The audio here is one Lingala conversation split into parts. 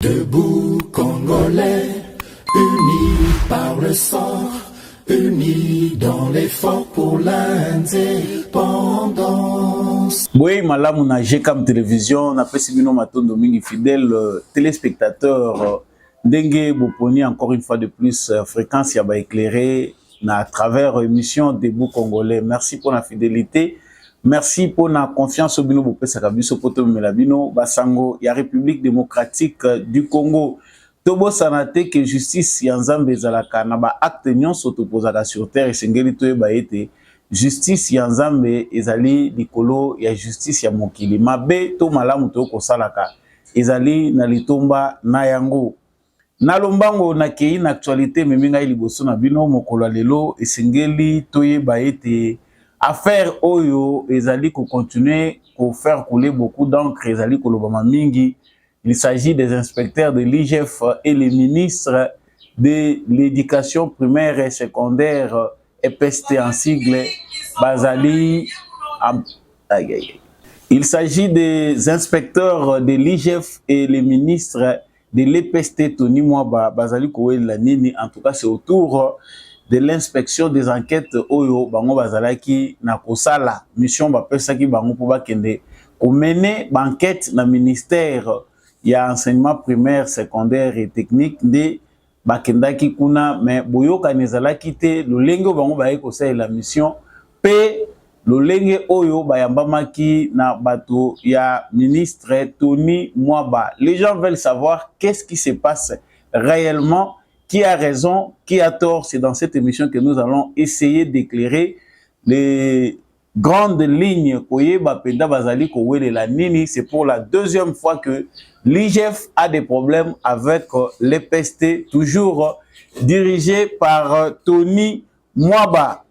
Debout Congolais, unis par le sang, unis dans l'effort pour l'indépendance. Oui, malamu na GCAM télévision, na pesibino matondo mingi fidèle téléspectateur ndenge boponi encore une fois de plus fréquence ya ba éclairé à travers émission Debout Congolais. Merci pour la fidélité. Merci pour la confiance au bino bopesa kabiso poto melabino basango ya République démocratique du Congo. Tobo sanate que justice ya nzambe ezalaka na ba acte nyonso topozaka sur terre esengeli toyeba ete justice ya nzambe ezali likolo ya justice ya mokili mabe to malamu to kosalaka ezali na litomba na yango. Na lombango na kei na actualité meminga liboso na bino mokolo lelo esengeli toyeba ete affaire oyo ezali ko continuer ko faire couler beaucoup d'encre ezali kolobama mingi. Il s'agit des inspecteurs de l'IGF et les ministres de l'éducation primaire et secondaire EPST en sigle Bazali. Il s'agit des inspecteurs de l'IGF et les ministres de l'EPST Tony Mwaba Bazali Kouela Nini. En tout cas, c'est autour de l'inspection des enquêtes Oyo Bango Bazalaki na kosala mission bapesaki bango pour bakende ko mener enquête na ministère ya enseignement primaire, secondaire et technique de bakendaki kuna mais boyoka nezalaki te lolenge bango baye kosala la mission pe lolenge oyo bayambamaki na bato ya ministre Tony Mwaba. Les gens veulent savoir qu'est-ce qui se passe réellement, qui a raison, qui a tort. C'est dans cette émission que nous allons essayer d'éclairer les grandes lignes. C'est pour la deuxième fois que l'IGF a des problèmes avec l'EPST, toujours dirigé par Tony Mwaba.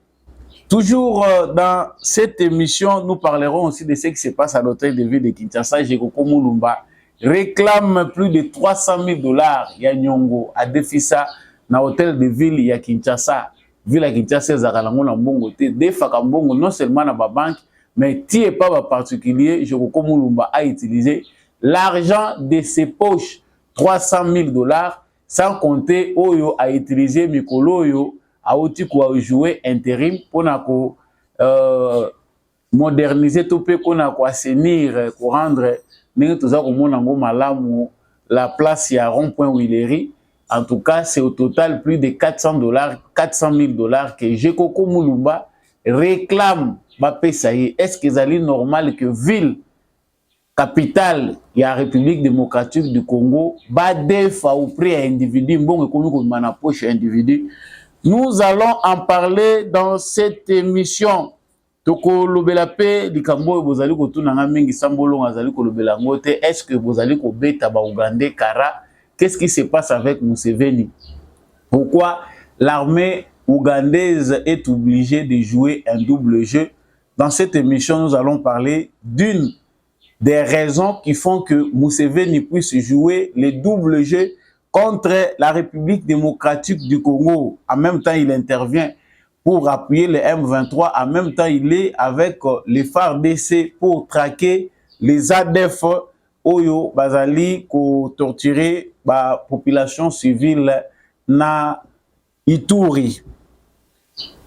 Toujours dans cette émission, nous parlerons aussi de ce qui se passe à l'hôtel de ville de Kinshasa. Jekoko Mulumba réclame plus de 300 000 $. Ya Nyongo a défisa na hôtel de ville ya Kinshasa. Ville ya Kinshasa zakalango na mbongo te. Defaka mbongo non seulement na ba banque, mais tie pas ba particulier. Jekoko Mulumba a utilisé l'argent de ses poches, 300 000 $, sans compter Oyo a utilisé Mikolo Oyo a outil quoi jouer intérim pour moderniser tout peu qu'on a quoi assainir pour rendre la place y a rond-point Willery. En tout cas, c'est au total plus de 400 000 $ que Jekoko Mulumba réclame Bapé Saïe. Est-ce que c'est normal que ville capitale y a République démocratique du Congo ba defa au prix à individu bon comme na poche individu? Nous allons en parler dans cette émission. Toko lobela pe likambo bozali ko tunanga mingi sambolo ngazali ko lobela ngote. Est-ce que bozali ko beta ba Ougandais kara? Qu'est-ce qui se passe avec Museveni? Pourquoi l'armée ougandaise est obligée de jouer un double jeu? Dans cette émission, nous allons parler d'une des raisons qui font que Museveni puisse jouer le double jeu contre la République démocratique du Congo. En même temps, il intervient pour appuyer le M23. En même temps, il est avec les FARDC pour traquer les ADF Oyo Bazali pour torturer la population civile na Ituri.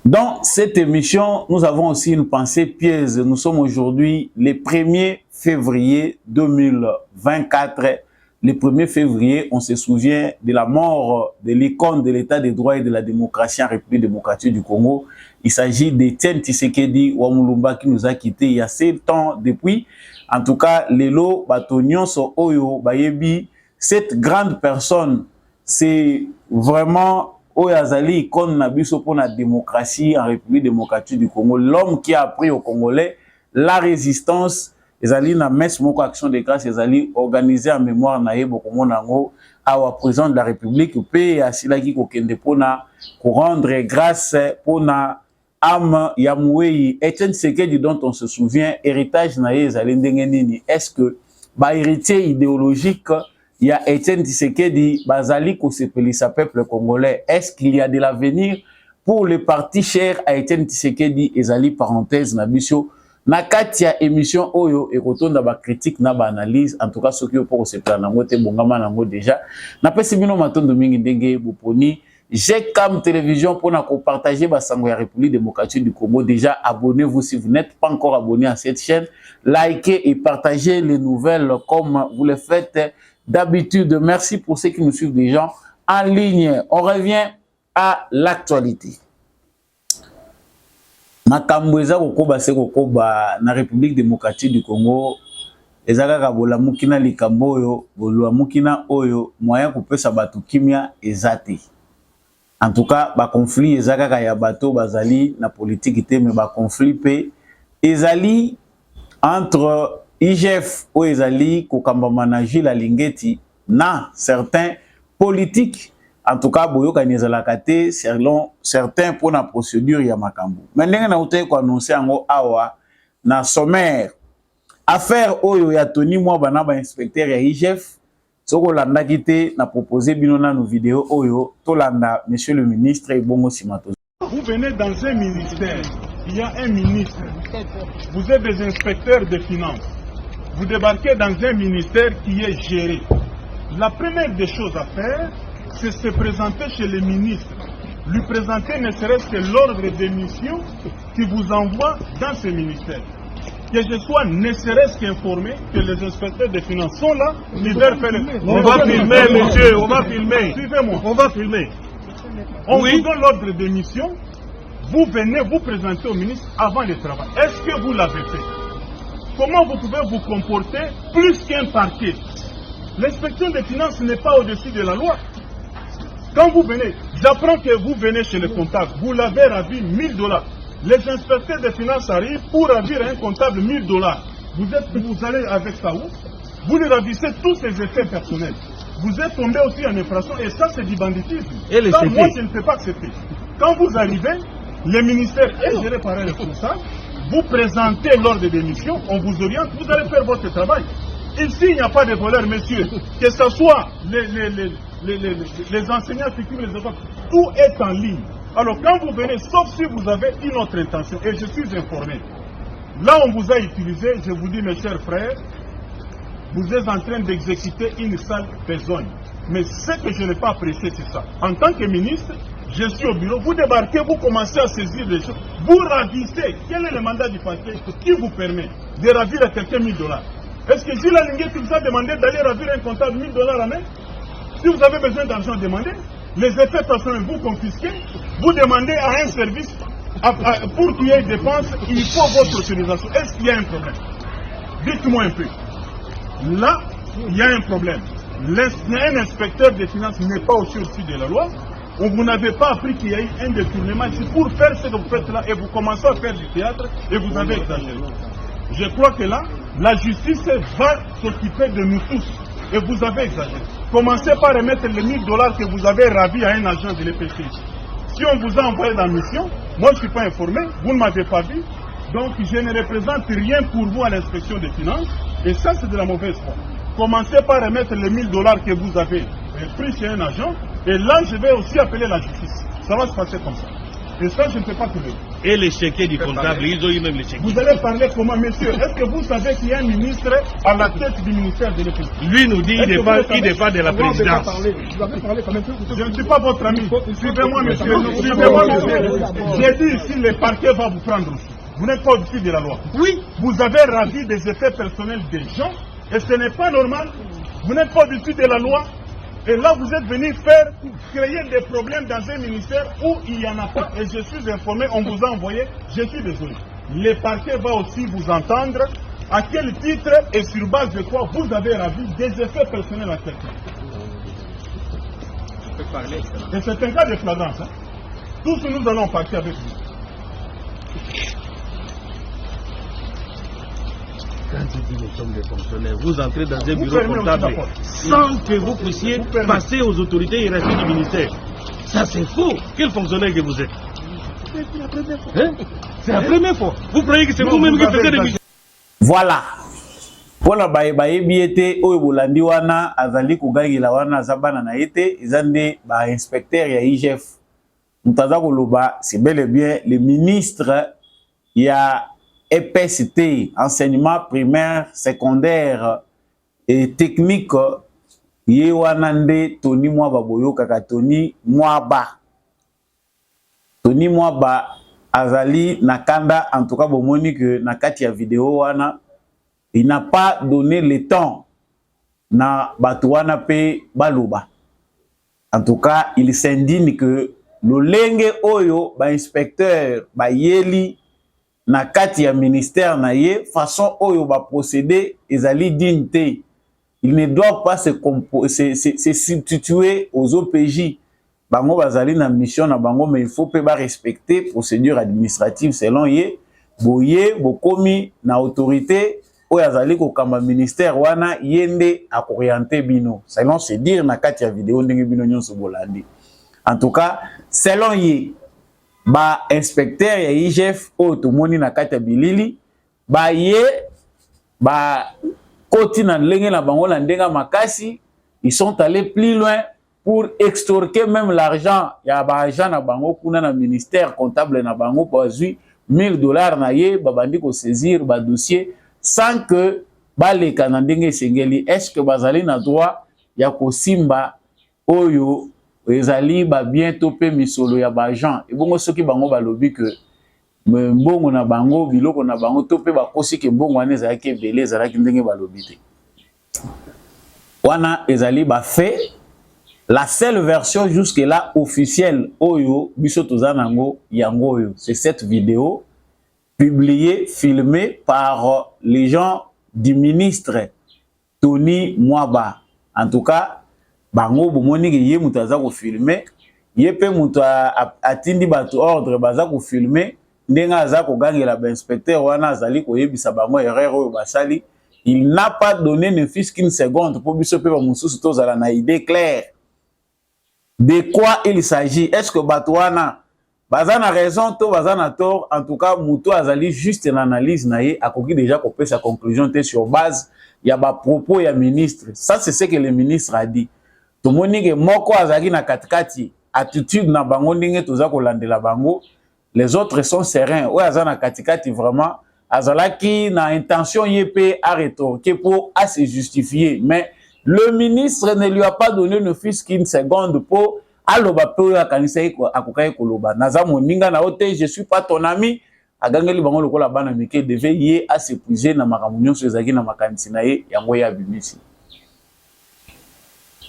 Dans cette émission, nous avons aussi une pensée pièce. Nous sommes aujourd'hui le 1er février 2024. Le 1er février, on se souvient de la mort de l'icône de l'état de droit et de la démocratie en République démocratique du Congo. Il s'agit d'Etienne Tshisekedi Wamulumba qui nous a quittés il y a 7 ans depuis. En tout cas, Lelo Batonyon So Oyo Bayebi, cette grande personne, c'est vraiment Oyazali, icône Nabiso pour la démocratie en République démocratique du Congo. L'homme qui a appris aux Congolais la résistance. Ezali na messe moko action de grâce ezali organisé en mémoire na yebo komonango awa président de la République pe asilaki kokende pona ko rendre grâce pona âme ya Mouei Etienne Tshisekedi dont on se souvient héritage na ezali ndenge nini. Est-ce que ba héritier idéologique ya Etienne Tshisekedi bazali ko sepelisa peuple congolais? Est-ce qu'il y a de l'avenir pour le parti cher à Etienne Tshisekedi? Ezali parenthèse na biso na kati ya émission oyo ekotonda ba critique na ba analyse en tout cas soki yo poko se plan nango te bongama nango déjà na pesi bino matondo mingi ndenge boponi GCAM télévision pour partager basango ya République démocratique du Congo. Déjà abonnez-vous si vous n'êtes pas encore abonné à cette chaîne, likez et partagez les nouvelles comme vous le faites d'habitude. Merci pour ceux qui nous suivent déjà en ligne. On revient à l'actualité. Makambo eza kokoba se kokoba na République démocratique du Congo ezaka kabola mukina likambo oyo bolwa mukina oyo moyen kopesa bato kimia ezate. En tout cas ba conflit ezaka ka ya bato bazali na politique te mais ba conflit pe ezali entre IGF ou ezali kokamba manager la lingeti na certains politiques. En tout cas, boyoka nezalaka te selon certains pour la procédure ya makambo. Maintenant na uté ko annoncer ngo awa na sommaire affaire oyo ya Tony mwa bana ba inspecteur ya IGF soko landa kité na proposer bino na nos vidéos oyo to landa monsieur le ministre Ebongo Simato. Vous venez dans un ministère, il y a un ministre. Vous êtes des inspecteurs de finances. Vous débarquez dans un ministère qui est géré. La première des choses à faire, c'est se présenter chez le ministre, lui présenter ne serait-ce que l'ordre des missions qui vous envoie dans ce ministère. Que je sois ne serait-ce qu'informé que les inspecteurs des finances sont là, l'hiver fait le... On va filmer, monsieur, on va filmer. Suivez-moi. On va filmer. On vous donne l'ordre des missions, vous venez vous présenter au ministre avant le travail. Est-ce que vous l'avez fait? Comment vous pouvez vous comporter plus qu'un parquet? L'inspection des finances n'est pas au-dessus de la loi. Quand vous venez, j'apprends que vous venez chez le comptable, vous l'avez ravi 1000 $. Les inspecteurs des finances arrivent pour ravir un comptable 1000 $. Vous allez avec ça où? Vous lui ravissez tous ses effets personnels. Vous êtes tombé aussi en infraction et ça c'est du banditisme. Et ça, moi je ne peux pas accepter. Quand vous arrivez, le ministère est géré par un responsable, vous présentez l'ordre des missions, on vous oriente, vous allez faire votre travail. Ici il n'y a pas de voleurs, messieurs, que ce soit les enseignants fictifs, les enfants, tout est en ligne. Alors quand vous venez, sauf si vous avez une autre intention, et je suis informé, là on vous a utilisé, je vous dis mes chers frères, vous êtes en train d'exécuter une sale besogne. Mais ce que je n'ai pas apprécié, c'est ça. En tant que ministre, je suis au bureau, vous débarquez, vous commencez à saisir les choses, vous ravissez. Quel est le mandat du parquet qui vous permet de ravir à quelqu'un 1000 $? Est-ce que Gilles Alinguet vous a demandé d'aller ravir un comptable 1000 $ à main? Si vous avez besoin d'argent, demandez. Les effets personnels, vous confisquez. Vous demandez à un service, pour qu'il y ait dépenses, il faut votre autorisation. Est-ce qu'il y a un problème? Dites-moi un peu. Là, il y a un problème. Un inspecteur des finances n'est pas au-dessus de la loi. Vous n'avez pas appris qu'il y a eu un détournement ici pour faire ce que vous faites là et vous commencez à faire du théâtre et vous avez exagéré. Je crois que là, la justice va s'occuper de nous tous. Et vous avez exagéré. Commencez par remettre les 1000 $ que vous avez ravis à un agent de l'EPC. Si on vous a envoyé dans la mission, moi je ne suis pas informé, vous ne m'avez pas vu. Donc je ne représente rien pour vous à l'inspection des finances. Et ça c'est de la mauvaise foi. Commencez par remettre les 1000 $ que vous avez pris chez un agent. Et là je vais aussi appeler la justice. Ça va se passer comme ça. Et ça, je ne peux pas trouver. Et les chéquiers du comptable, ils ont eu même les chéquiers. Vous allez parler comment, monsieur? Est-ce que vous savez qu'il y a un ministre à la tête du ministère de l'Économie? Lui nous dit qu'il dépend de la présidence. Vous avez parlé quand même. Je ne suis pas votre ami. Suivez-moi, monsieur. Suivez-moi, monsieur. J'ai dit ici, le parquet va vous prendre aussi. Vous n'êtes pas au-dessus de la loi. Oui. Vous avez ravi des effets personnels des gens et ce n'est pas normal. Vous n'êtes pas au-dessus de la loi. Et là, vous êtes venu créer des problèmes dans un ministère où il n'y en a pas. Et je suis informé, on vous a envoyé, je suis désolé. Le parquet va aussi vous entendre. À quel titre et sur base de quoi vous avez ravi des effets personnels à quelqu'un. Et c'est un cas de flagrance. Hein. Tous nous allons partir avec vous. Quand je dis nous sommes des fonctionnaires, vous entrez dans un bureau comptable sans que vous puissiez passer aux autorités hiérarchiques du ministère. Ça c'est faux. Quel fonctionnaire que vous êtes? C'est la première fois. Hein? C'est la première fois. Vous croyez que c'est vous-même qui faites des missions? Voilà. Pour la bayebi ete oyo bolandi wana azali kugangila wana azabana na ete ezande ba inspecteur ya IGF. Mutaza koloba c'est bel et bien le ministre ya EPST, enseignement primaire, secondaire et technique, ye wanande Tony Mwaba boyo kaka Tony Mwaba. Tony Mwaba azali nakanda, en tout cas bomoni que nakati ya vidéo wana, il n'a pas donné le temps na batuana pe baluba. En tout cas, il s'indigne que le lenge oyo ba inspecteur ba yeli na kati ya ministère na ye façon oyo ba procéder ezali dignité. Il ne doit pas se substituer aux OPJ. Bango bazali na mission na bango, mais il faut pe ba respecter procédure administrative selon ye. Boye bokomi na autorité oyo azali ko kamba ministère wana yende a orienter bino. Selon se dire na kati ya vidéo ndenge bino nyonso bolandi. En tout cas, selon ye ba inspecteur ya IGF oyo tomoni na kati ya bilili ba ye ba koti na ndenge na bango na ndenga makasi, ils sont allés plus loin pour extorquer même l'argent ya ba agent na bango kuna na ministère comptable na bango bazui $1000 na ye babandi ko saisir ba dossier sans que baleka na ndenge sengeli. Est-ce que bazali na droit ya kosimba oyo ezali ba bientôt pe misolo ya ba agent et bongo soki bango balobi que mbongo na bango biloko na bango to pe bakosi ke mbongo wana ezalaki ebele ezalaki ndenge balobi te wana ezali ba fait. La seule version jusque là officielle oyo biso toza nango yango oyo, c'est cette vidéo publiée, filmée par les gens du ministre Tony Mwaba. En tout cas, bango bomoni ke ye mutu aza ko filmer, ye pe mutu atindi batu ordre baza ko filmer, ndenga aza ko gangela ba inspecteur wana azali ko yebisa bango erreur oyo basali. Il n'a pas donné ne fût qu'une seconde pour biso pe ba mususu tozala na idée claire de quoi il s'agit. Est-ce que Batouana bazana raison to bazana tort? En tout cas, Moutou azali juste une analyse naïe a koki déjà coupé sa conclusion sur base ya ba propos ya ministre. Ça c'est ce que le ministre a dit. To moni ke moko azali na katikati attitude na bango ndenge toza ko landela bango. Les autres sont sereins. Ouais azana katikati vraiment azalaki na intention yepé à rétorquer pour à se justifier, mais le ministre ne lui a pas donné ne fût qu'une seconde pour aloba pe ya kanisa akokai koloba naza moninga na ote je suis pas ton ami agangeli bango lokola bana mike devait y à s'épuiser na makamunyo so ezaki na makanisi na ye yango ya bimisi.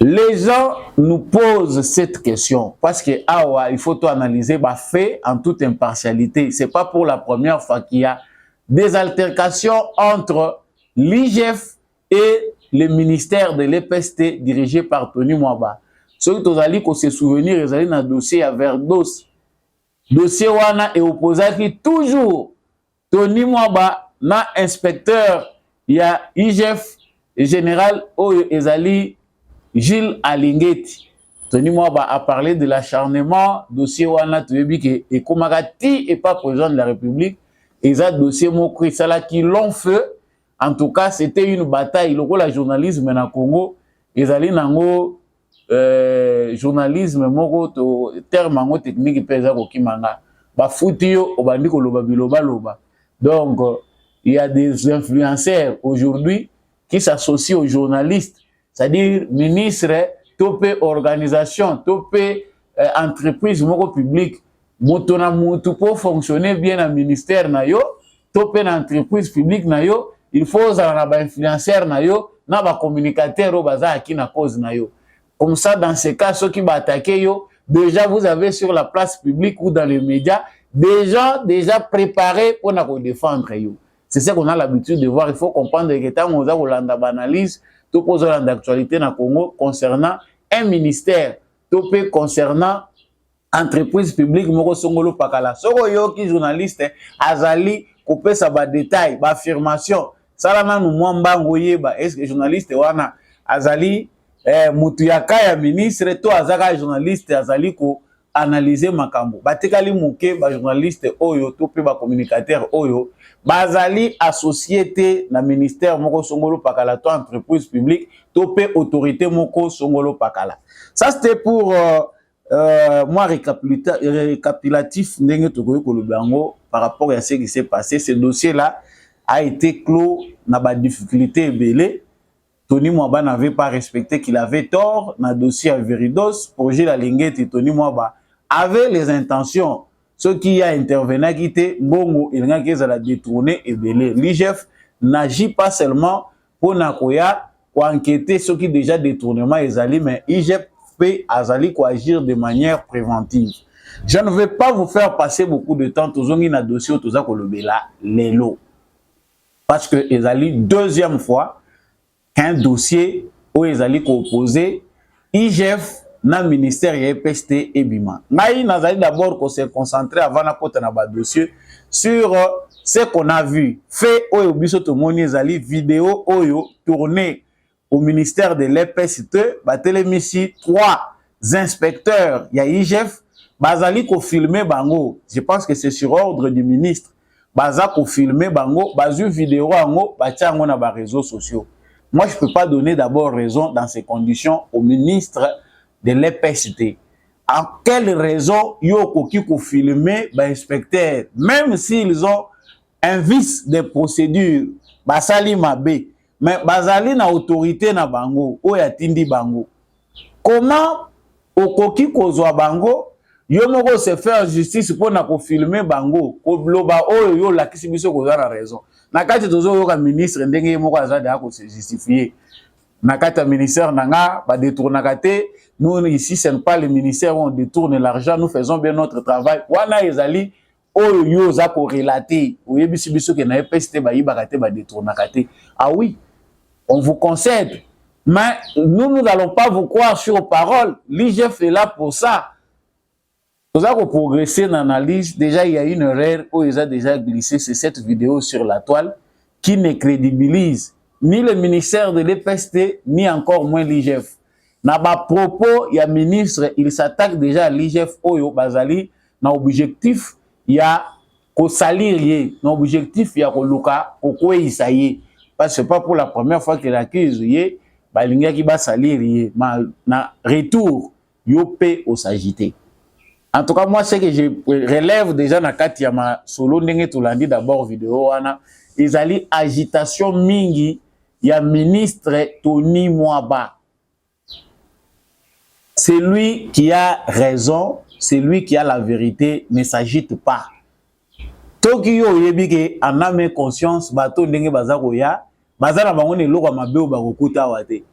Les gens nous posent cette question parce que awa il faut tout analyser ba fait en toute impartialité. C'est pas pour la première fois qu'il y a des altercations entre l'IGF et le ministère de l'EPST dirigé par Tony Mwaba. Ceux qui ont se souvenir, ils allaient dans le dossier à Verdos. Dossier wana est opposé qui toujours Tony Mwaba, na inspecteur, il y a IGF général Ezali Gilles Alingeti. Tony Mwaba a parlé de l'acharnement, dossier wana tu veux que et Komagati est pas président de la République, et ça dossier mokri ça là qui l'ont fait. En tout cas, c'était une bataille. Le rôle du journalisme na Congo, ils allaient nango journalisme moko terme mango technique pesa ko kimanga. Ba futio obandi ko loba biloba loba. Donc il y a des influenceurs aujourd'hui qui s'associent aux journalistes, c'est-à-dire ministre, topé organisation, topé entreprise moko publique. Motona mutu pour fonctionner bien dans ministère na yo, topé dans entreprise publique na yo. Il faut avoir un influenceur na yo, na ba communicateur au bazar qui na cause na yo. Comme ça, dans ces cas, ceux qui vont attaquer yo, déjà vous avez sur la place publique ou dans les médias des gens déjà préparés pour nous défendre yo. C'est ce qu'on a l'habitude de voir. Il faut comprendre que tant on a Hollanda banalise, tout pose d'actualité na Congo concernant un ministère, tout peut concernant entreprise publique moko songolo pakala. Soko yo qui journaliste azali couper ça ba détail, ba affirmation. Ça là nous mwambango yeba est-ce que journaliste wana azali mutu ya ministre to azaka journaliste azali ko analyser makambo. Batekali muke ba journaliste oyo to pe ba communicateur oyo bazali associé na ministère moko songolo pakala to entreprise publique to pe autorité moko songolo pakala. Ça c'était pour moi récapitulatif par rapport à ce qui s'est passé. Ce dossier-là a été clos dans la difficulté belé. Tony Mwaba n'avait pas respecté qu'il avait tort dans le dossier à Veridos. Projet la Linguette et Tony Mwaba avaient les intentions. Ceux qui a intervenu qui étaient Bongo et la détourné et belé. L'IGF n'agit pas seulement pour Nakoya pour enquêter ceux qui déjà détournement Ezali, mais l'IGF peut agir de manière préventive. Je ne vais pas vous faire passer beaucoup de temps tous les dossiers tous les lots. Parce que Ezali deuxième fois un dossier où Ezali opposé IGF na ministère ya EPST et Bima. Naï nazali d'abord qu'on s'est concentré avant la porte na ba dossier sur ce qu'on a vu fait au biso to moni Ezali vidéo oyo tourné au ministère de l'EPST ba télémissi 3 inspecteurs ya IGF bazali ko filmer bango. Je pense que c'est sur ordre du ministre. Baza ko filmer bango, bazu vidéo ango ba tia ngo na ba réseaux sociaux. Moi, je ne peux pas donner d'abord raison dans ces conditions au ministre de l'EPST. À quelle raison yoko kiko filmer inspecteur, même s'ils ont un vice de procédure, basali mabe, mais basali na autorité na bango, ou yatindi bango. Comment okoki kozwa bango, yo moko se faire justice pour na ko filmer bango, ko bloba oyo yo la kisi biso kozwa na raison. Nakati tozo yoka ministre ndenge moko azade ako se justifier. Nakati ministère nanga ba détourna te. Nous ici ce n'est pas le ministère où on détourne l'argent, nous faisons bien notre travail. Wana ezali oyo yo za ko relater. Oyebisi biso ke na EPST ba yibaka te ba détourna te. Ah oui, on vous concède. Mais nous n'allons pas vous croire sur parole. L'IGF est là pour ça. Nous avons progressé dans l'analyse. Déjà, il y a une erreur où ils ont déjà glissé cette vidéo sur la toile qui ne crédibilise ni le ministère de l'EPST, ni encore moins l'IGF. Dans bas propos, il y a ministre, il s'attaque déjà à l'IGF Oyo Bazali. Dans l'objectif, il y a qu'au salir, dans l'objectif, il y a qu'au luka, au quoi il s'aille. Parce que c'est pas pour la première fois qu'il accuse, balinga qui va salir, na retour, yopé au s'agiter. En tout cas, moi, ce que je relève déjà dans kati ya ma solo ndenge tulandi d'abord vidéo wana, ezali agitation mingi ya ministre Tony Mwaba. C'est lui qui a raison, c'est lui qui a la vérité, ne s'agite pas. Tokyo yebike en âme et conscience, bato ndenge bazakoya, bazana bango ne loko mabeo bakokuta wate.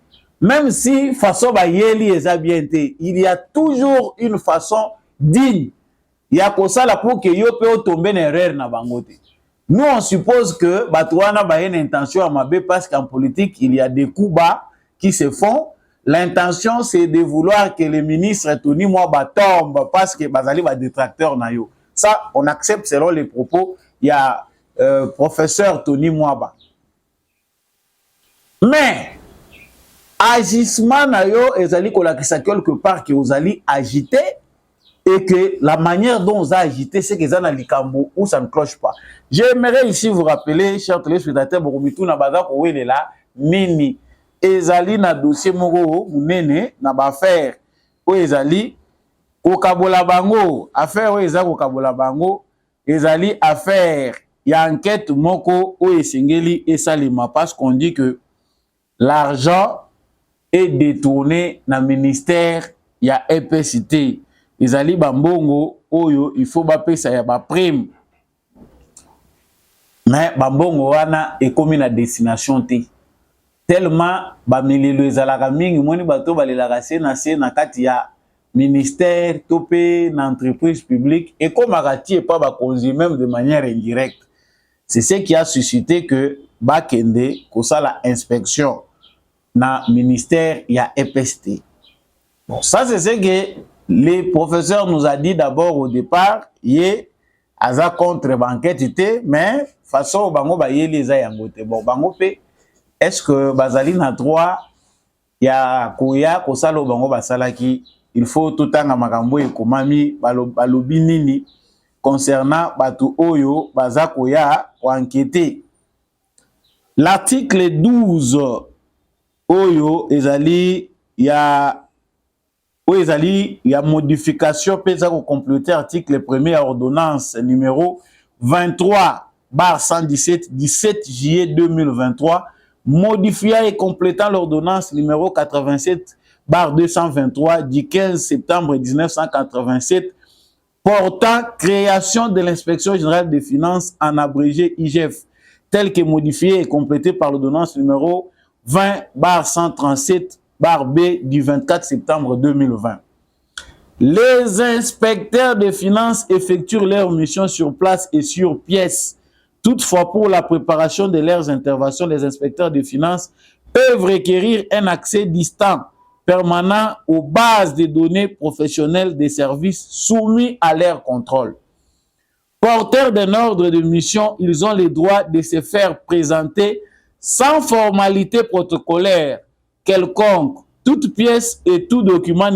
Même si façon ba yeli eza bien te, il y a toujours une façon digne. Il y a comme ça là pour que yo peut tomber en erreur na bangote. Nous on suppose que batouana ba une intention à mabe parce qu'en politique il y a des coups bas qui se font. L'intention c'est de vouloir que le ministre Tony Mwaba tombe parce que bazali ba détracteur na yo. Ça on accepte selon les propos. Il y a professeur Tony Mwaba. Mais agissement na yo ezali kolakisa quelque part que ozali agité. Et que la manière dont on a agité, c'est que ça n'a likambo ou ça ne cloche pas. J'aimerais ici vous rappeler, chers téléspectateurs, Borumitou na bazak où il est là, nini, ezali na dossier moko munene na ba affaire où ezali kokabola bango, affaire où ezali kokabola bango, ezali affaire ya enquête moko où esengeli esalima parce qu'on dit que l'argent est détourné na ministère ya EPST. Ezali bambongo oyo il faut bapesa ya ba prime. Mais bambongo wana ekomi na destination te. Tellement ba milelo ezalaka mingi moni bato balelaka se na kati ya ministère topé na entreprise publique et comme akati pas ba konzi même de manière indirecte. C'est ce qui a suscité que bakende kosala inspection na ministère ya EPST. Bon, ça c'est ce que les professeurs nous a dit d'abord au départ, yé aza contre banquette, mais façon bango ba yé les ayangote. Bon, bango pe, est-ce que bazali na droit ya koya kosalo bango basalaki, il faut tout temps makambo e komami balobi nini concernant batu oyo baza koya ko enquêter. L'article 12 oyo ezali ya oyo ezali ya modification peza ko compléter article 1er ya ordonnance numéro 23/117 17 juillet 2023 modifiant et complétant l'ordonnance numéro 87/223 du 15 septembre 1987 portant création de l'inspection générale des finances en abrégé IGF, tel que modifié et complété par l'ordonnance numéro 20/137/B du 24 septembre 2020. Les inspecteurs des finances effectuent leurs missions sur place et sur pièce. Toutefois, pour la préparation de leurs interventions, les inspecteurs des finances peuvent requérir un accès distant permanent aux bases de données professionnelles des services soumis à leur contrôle. Porteurs d'un ordre de mission, ils ont le droit de se faire présenter sans formalité protocolaire quelconque toute pièce et tout document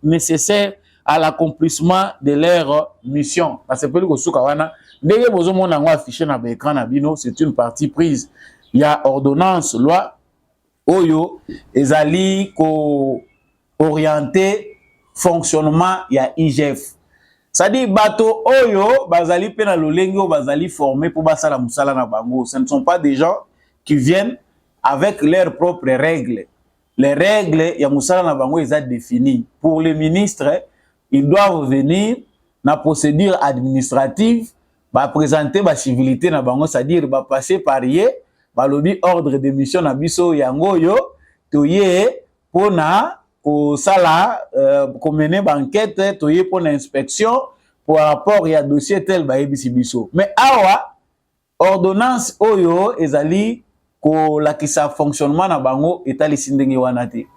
nécessaire à l'accomplissement de leur mission. C'est une partie prise. Il y a ordonnance, loi, oyo ezali ko orienté fonctionnement ya IGF. C'est-à-dire bato oyo bazali pe na lolengi o bazali formé pour basala musala na bango. Ce ne sont pas des gens qui viennent avec leurs propres règles. Les règles ya musala na bango sont définies. Pour les ministres, ils doivent venir na procédure administrative, ba présenter ba civilité na bango, c'est-à-dire ba passer par yé balobi ordre de mission na biso yango yo toye pona ko sala ko mener enquête toye pona inspection pour rapport ya dossier tel ba yebisi biso. Mais awa ordonnance oyo ezali ko lakisa fonctionnement na bango etali sindenge wana te.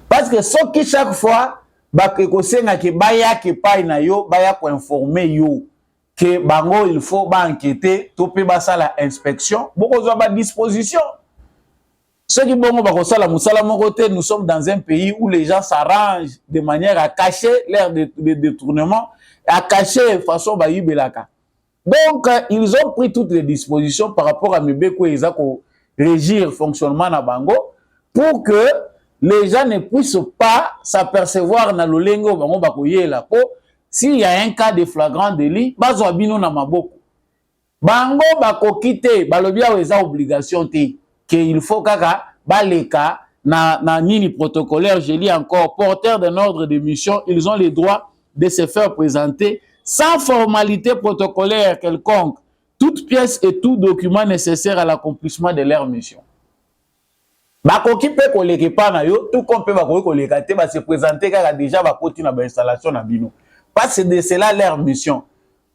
Parce que soki chaque fois ba ko senga ke baya ke pai na yo baya ko informer yo que bango il faut ba enquêter topé ba sala inspection boko zo ba disposition ceux qui bongo ba ko sala musala moko te. Nous sommes dans un pays où les gens s'arrangent de manière à cacher leur détournement, à cacher façon ba yibelaka. Donc ils ont pris toutes les dispositions par rapport à Mebeko ezako régir fonctionnement na bango pour que les gens ne puissent pas s'apercevoir na lolengo bango ba ko yela po. S'il y a un cas de flagrant délit, bazo abino na maboko. Bango bako kite, balobia weza obligation te. Que il faut kaka, baleka, na nini protocolaire, je lis encore, porteurs d'un ordre de mission, ils ont le droit de se faire présenter sans formalité protocolaire quelconque, toute pièce et tout document nécessaire à l'accomplissement de leur mission. Bako kipe koleke pa na yo, tout comme peut bako koleka te, ba se présenter kaka déjà bakoti na ba installation na bino. Parce que de cela leur mission.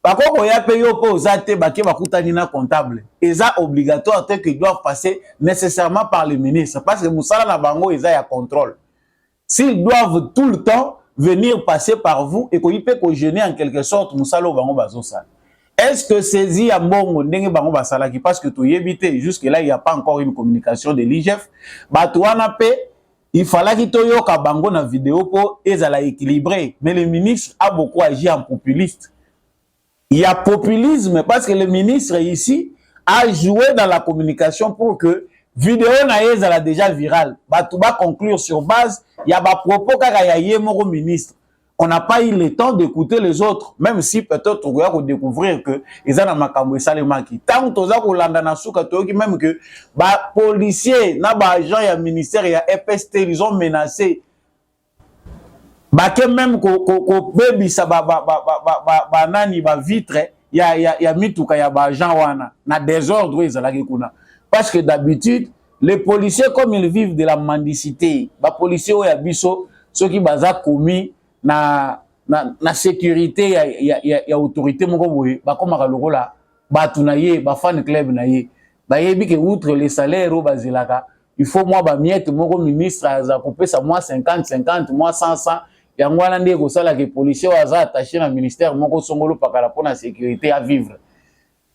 Par contre, il y a payé au posate baki bakutanina comptable. Ils sont obligatoires qu'ils doivent passer nécessairement par le ministre. Parce que Moussala na bango ils ont contrôle. S'ils doivent tout le temps venir passer par vous et qu'ils peuvent gêner en quelque sorte Moussala bango bazosa. Est-ce que saisie à bongo ndenge bango basala qui parce que tu y éviter jusque là il n'y a pas encore une communication de l'IGF. Batouana pe il fallait qu'il y ait bango na vidéo pour ezala équilibré. Mais le ministre a beaucoup agi en populiste. Il y a populisme parce que le ministre ici a joué dans la communication pour que vidéo na ezala déjà virale. Batouba conclure sur base, il y a ba propos kaka ya yemoro ministre. On n'a pas eu le temps d'écouter les autres, même si peut-être on va découvrir que ils ont makambo salemaki. Tant que toza ko landa na suka toki même que ba policiers na ba agent ya ministère ya EPST ils ont menacé ba que même ko baby sa ba nani ba vitre ya mituka ya ba agent wana na désordre ezalaki kuna. Parce que d'habitude les policiers comme ils vivent de la mendicité, ba policiers ya biso ceux qui baza commis na sécurité ya autorité moko boye ba komaka lokola batu na ye ba fan club na ye ba yebi ke outre les salaires o bazilaka il faut moi ba miette moko ministre aza kopesa moi 50 moi 100 yango wana ndé ko sala ke policier aza attaché na ministère moko songolo pakala pona sécurité à vivre.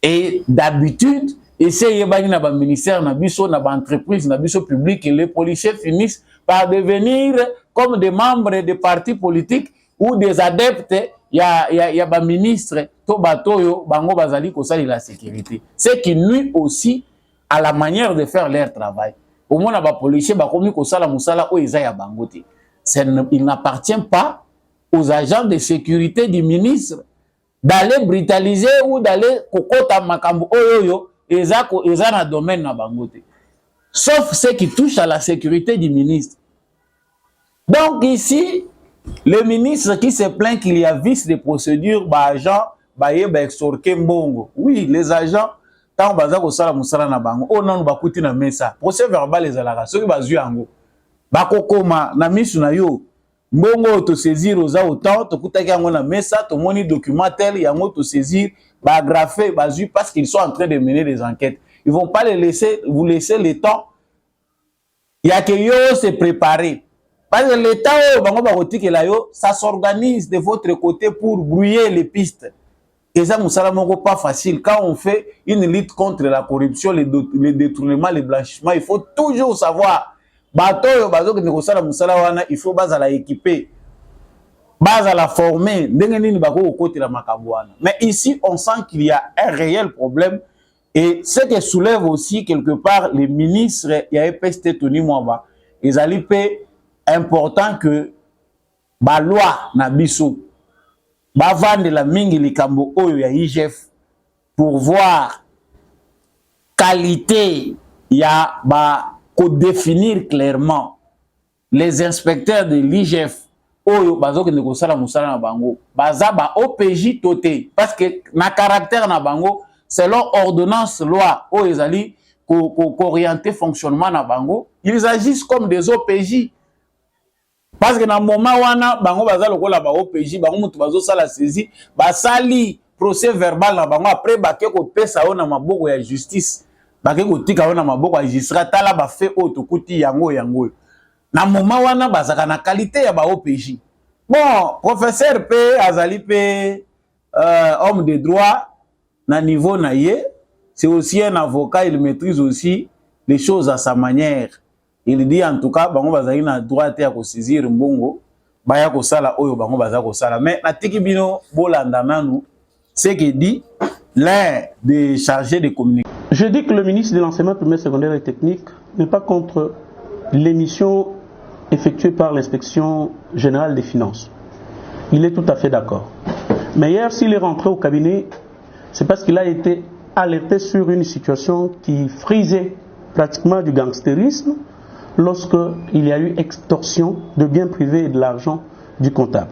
Et d'habitude essayer bani na ba ministère na biso na ba entreprise na biso public et les policiers finissent par devenir comme des membres des partis politiques ou des adeptes ya ba ministre to batoyo bango bazali ko sali la sécurité. Ce qui nuit aussi à la manière de faire leur travail. Au moins ba policier ba komi ko sala musala o eza ya bango te. il n'appartient pas aux agents de sécurité du ministre d'aller brutaliser ou d'aller kokota makambo oyoyo eza na domaine na bangote. Sauf ceux qui touchent à la sécurité du ministre. Donc ici, le ministre qui se plaint qu'il y a vice de procédure, agent, extorqué mbongo. Oui, les agents, tant baza ko sala musala na bango, oh non ba kuti na mesa. Procès verbal les alara, ceux qui bazu yango. Bakokoma na misu na yo. Mbongo to saisir oza autant, to kutaki yango na mesa, to moni documentaire yango to saisir, ba grafé bazu parce qu'ils sont en train de mener des enquêtes. Ils vont pas les laisser, vous laisser le temps. Il y a que yo se préparer. Parce que l'État, ça s'organise de votre côté pour brouiller les pistes. Et ça, c'est pas facile. Quand on fait une lutte contre la corruption, les détournements, les blanchissements, il faut toujours savoir. Il faut la équiper, la former. Mais ici, on sent qu'il y a un réel problème. Et ce qui soulève aussi, quelque part, les ministres, il y a EPST Tony Mwamba, ils allaient payer important que ba loi na biso ba vendre la mingi likambo oyo ya IGF pour voir qualité ya ba ko définir clairement les inspecteurs de l'IGF oyo bazoke ne ko sala musala na bango baza ba OPJ toté parce que na caractère na bango selon ordonnance loi oyo ezali ko orienter fonctionnement na bango ils agissent comme des OPJ. Parce que dans le moment où on a bango baza lokola ba OPJ bango mutu bazo sala saisie ba sali procès verbal na bango après ba ke ko pesa ona maboko ya justice ba ke ko tika ona maboko ya magistrat tala ba fait auto kuti yango na moment wana bazaka na qualité ya ba OPJ. Bon, professeur P azali P homme de droit na niveau na ye, c'est aussi un avocat, il maîtrise aussi les choses à sa manière. Il dit en tout cas, bango bazali na droit te ya ko saisir mbongo, baya ko sala oyo bango baza ko sala. Mais na tiki bino bolanda nanu, ce que dit l'un des chargés de communication. Je dis que le ministre de l'enseignement primaire, secondaire et technique n'est pas contre l'émission effectuée par l'inspection générale des finances. Il est tout à fait d'accord. Mais hier, s'il est rentré au cabinet, c'est parce qu'il a été alerté sur une situation qui frisait pratiquement du gangstérisme, lorsqu'il y a eu extorsion de biens privés et de l'argent du comptable.